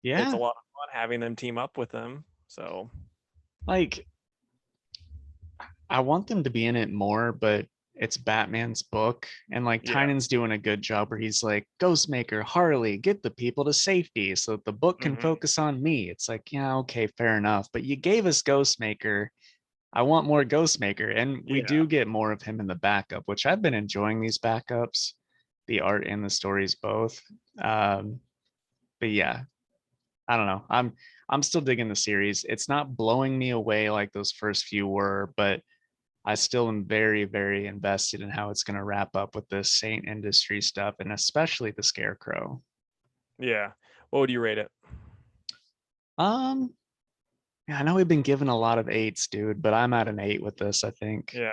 It's a Yeah, lot of fun having them team up with them. So like I want them to be in it more, but it's Batman's book. And like yeah. Tynan's doing a good job where he's like, Ghostmaker, Harley, get the people to safety so that the book can Mm-hmm. focus on me. It's like, yeah, okay, fair enough. But you gave us Ghostmaker. I want more Ghostmaker. And we Yeah. do get more of him in the backup, which I've been enjoying these backups, the art and the stories both. Um, but yeah, I don't know. I'm still digging the series. It's not blowing me away like those first few were, but I still am very, very invested in how it's going to wrap up with the Saint Industry stuff and especially the Scarecrow. Yeah. What would you rate it? Um, yeah, I know we've been given a lot of 8s, dude, but I'm at an 8 with this, I think. Yeah.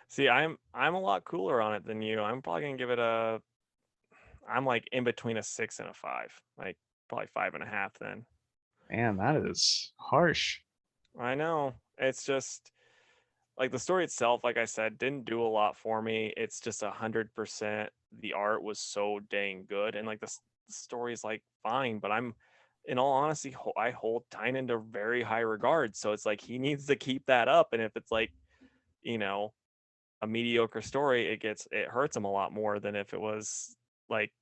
See, I'm a lot cooler on it than you. I'm probably gonna give it a I'm like in between a 6 and a 5. Like probably 5.5 then. Man, that is harsh. I know. It's just like the story itself, like I said, didn't do a lot for me. It's just 100%. The art was so dang good, and like the story's like fine, but in all honesty, I hold Tynan to very high regard. So it's like he needs to keep that up, and if it's like, you know, a mediocre story, it hurts him a lot more than if it was like,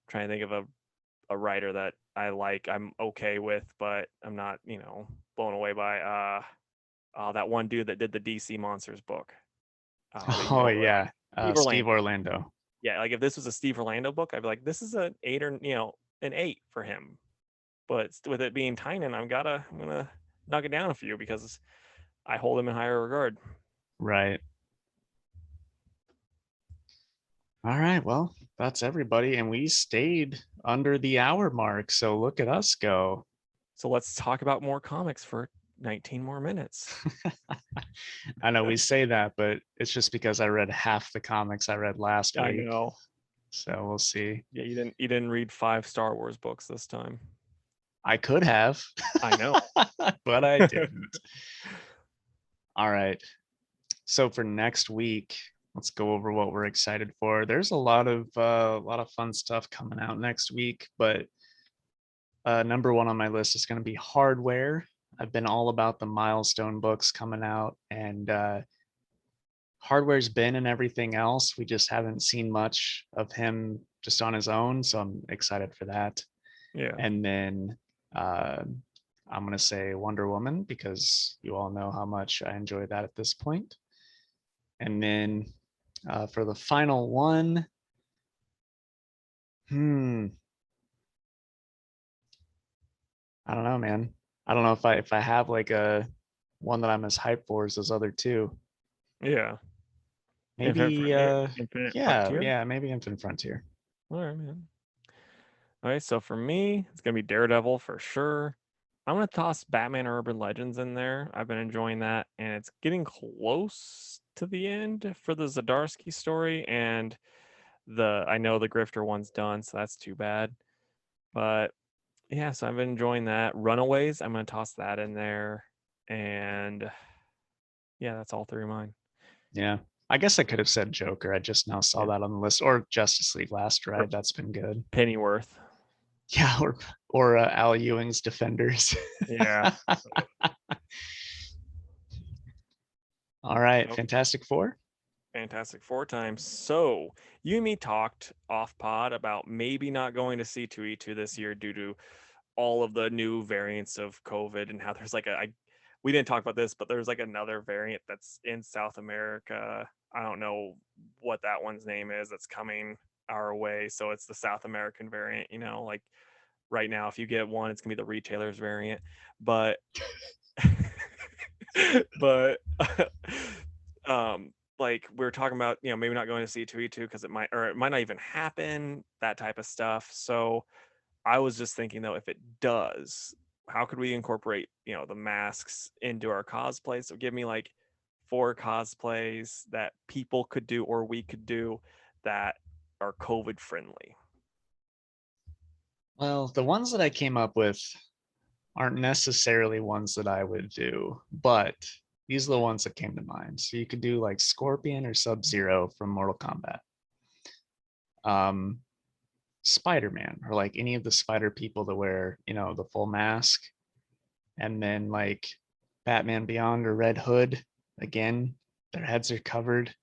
trying to think of a writer that I like, I'm okay with, but I'm not, blown away by. That one dude that did the DC Monsters book. You Oh know, yeah, Steve Steve Orlando. Orlando. Yeah, like if this was a Steve Orlando book, I'd be like, this is an 8 or an 8 for him. But with it being Tynan, I'm gonna knock it down a few because I hold him in higher regard. Right. All right, well, that's everybody, and we stayed under the hour mark, so look at us go. So let's talk about more comics for 19 more minutes. I know we say that, but it's just because I read half the comics I read last I week. know. So we'll see. Yeah, you didn't read 5 Star Wars books this time. I could have, I know. but I didn't. All right. So for next week, let's go over what we're excited for. There's a lot of fun stuff coming out next week, but number one on my list is going to be Hardware. I've been all about the milestone books coming out, and Hardware's been in everything else. We just haven't seen much of him just on his own, so I'm excited for that. Yeah. And then uh, I'm going to say Wonder Woman because you all know how much I enjoy that at this point. And then for the final one, I don't know, man. I don't know if I have like a one that I'm as hyped for as those other two. Yeah. Maybe Infinite yeah, Frontier. maybe Infinite Frontier. All right, man. Okay, so for me, it's gonna be Daredevil for sure. I'm gonna toss Batman Urban Legends in there. I've been enjoying that, and it's getting close to the end for the Zdarsky story, and I know the Grifter one's done, so that's too bad. But yeah, so I've been enjoying that. Runaways, I'm gonna toss that in there, and yeah, that's all three of mine. Yeah. I guess I could have said Joker. I just now saw Yeah. that on the list, or Justice League Last Or Ride. That's been good. Pennyworth. Yeah, or Al Ewing's Defenders. Yeah. All right, Oh, Fantastic Four. Fantastic Four times. So you and me talked off pod about maybe not going to C2E2 this year due to all of the new variants of COVID and how there's like we didn't talk about this, but there's like another variant that's in South America. I don't know what that one's name is that's coming our way. So it's the South American variant, like right now, if you get one, it's gonna be the retailer's variant. But but like we are talking about, maybe not going to C2E2 because it might not even happen, that type of stuff. So I was just thinking though, if it does, how could we incorporate, the masks into our cosplay? So give me like 4 cosplays that people could do or we could do that are COVID friendly. Well, the ones that I came up with aren't necessarily ones that I would do, but these are the ones that came to mind. So you could do like Scorpion or Sub-Zero from Mortal Kombat. Spider-Man, or like any of the spider people that wear, the full mask. And then like Batman Beyond or Red Hood, again, their heads are covered.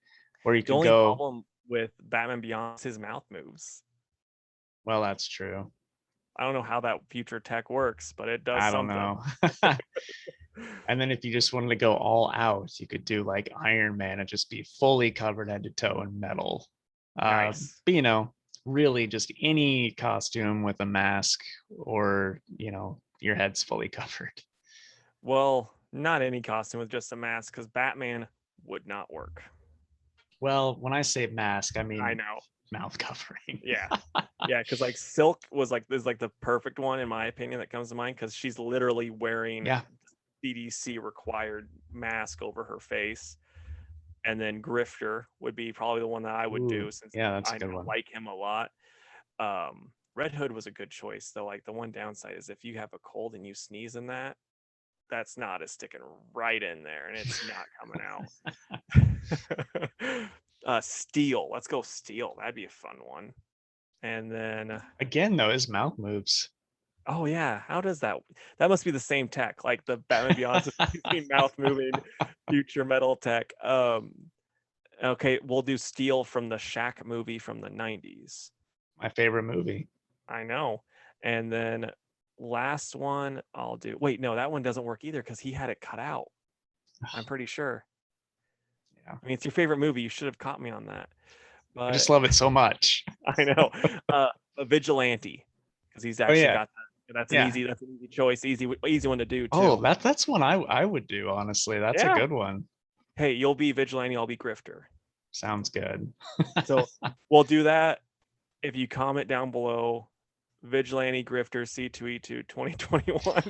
Or you The could only go, problem with Batman Beyond is his mouth moves. well, that's true. I don't know how that future tech works, but it does I don't something. know. And then if you just wanted to go all out, you could do like Iron Man and just be fully covered head to toe in metal. Nice. But really just any costume with a mask, or your head's fully covered. Well, not any costume with just a mask, because Batman would not work. Well, when I say mask, I I mean know. mouth covering. Yeah. Yeah, because like Silk is like the perfect one in my opinion that comes to mind, because she's literally wearing Yeah. CDC required mask over her face. And then Grifter would be probably the one that I would Ooh, do, since yeah, that's a I good one. like him a lot. Red Hood was a good choice though. Like the one downside is if you have a cold and you sneeze in that snot is sticking right in there and it's not coming out. Steel. Let's go Steel. That'd be a fun one. And then Again, though, his mouth moves. oh yeah, how does that? That must be the same tech, like the Batman Beyond mouth moving future metal tech. Okay, we'll do Steel from the Shaq movie from the 90s. My favorite movie. I know. And then last one I'll do. Wait, no, that one doesn't work either because he had it cut out. I'm pretty sure. Yeah. I mean, it's your favorite movie. You should have caught me on that. I just But love it so much. I know. A vigilante, because he's Oh actually yeah. got that. That's an Yeah. easy choice, easy one to do Oh, too. that's one I would do, honestly. That's a Yeah. good one. Hey, you'll be vigilante, I'll be grifter. Sounds good. So we'll do that. If you comment down below, vigilante grifter C2E2 2021.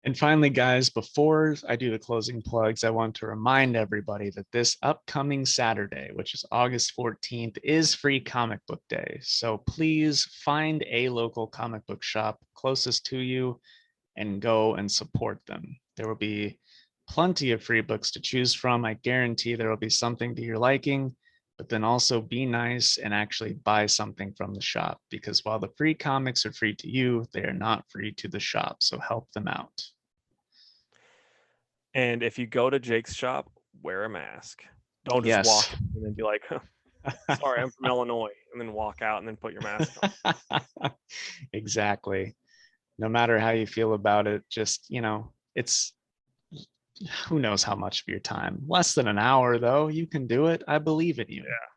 And finally, guys, before I do the closing plugs, I want to remind everybody that this upcoming Saturday, which is August 14th, is Free Comic Book Day. So please find a local comic book shop closest to you and go and support them. There will be plenty of free books to choose from. I guarantee there will be something to your liking, but then also be nice and actually buy something from the shop, because while the free comics are free to you, they are not free to the shop. So help them out. And if you go to Jake's shop, wear a mask. Don't just Yes. walk and then be like, sorry, I'm from Illinois, and then walk out and then put your mask on. Exactly. No matter how you feel about it, just, it's who knows how much of your time. Less than an hour, though. You can do it. I believe in you. Yeah.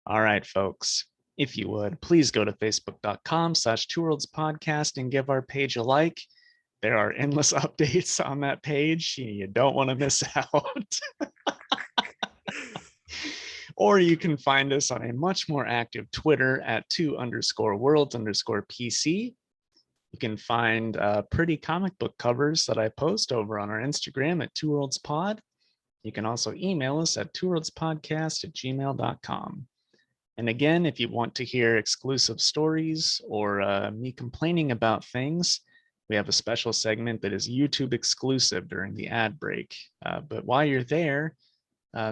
All right, folks. If you would, please go to facebook.com/twoworldspodcast and give our page a like. There are endless updates on that page. You don't want to miss out. Or you can find us on a much more active Twitter at 2_worlds_PC. You can find pretty comic book covers that I post over on our Instagram at 2worldspod. You can also email us at 2worldspodcast@gmail.com. And again, if you want to hear exclusive stories or me complaining about things, we have a special segment that is YouTube exclusive during the ad break. But while you're there,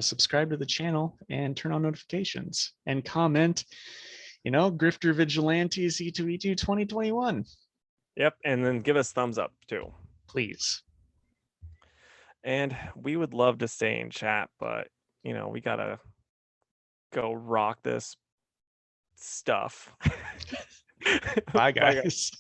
subscribe to the channel and turn on notifications and comment, Grifter Vigilantes E2E2 2021. Yep. And then give us thumbs up too. Please. And we would love to stay in chat, but we gotta go rock this stuff. Bye, guys.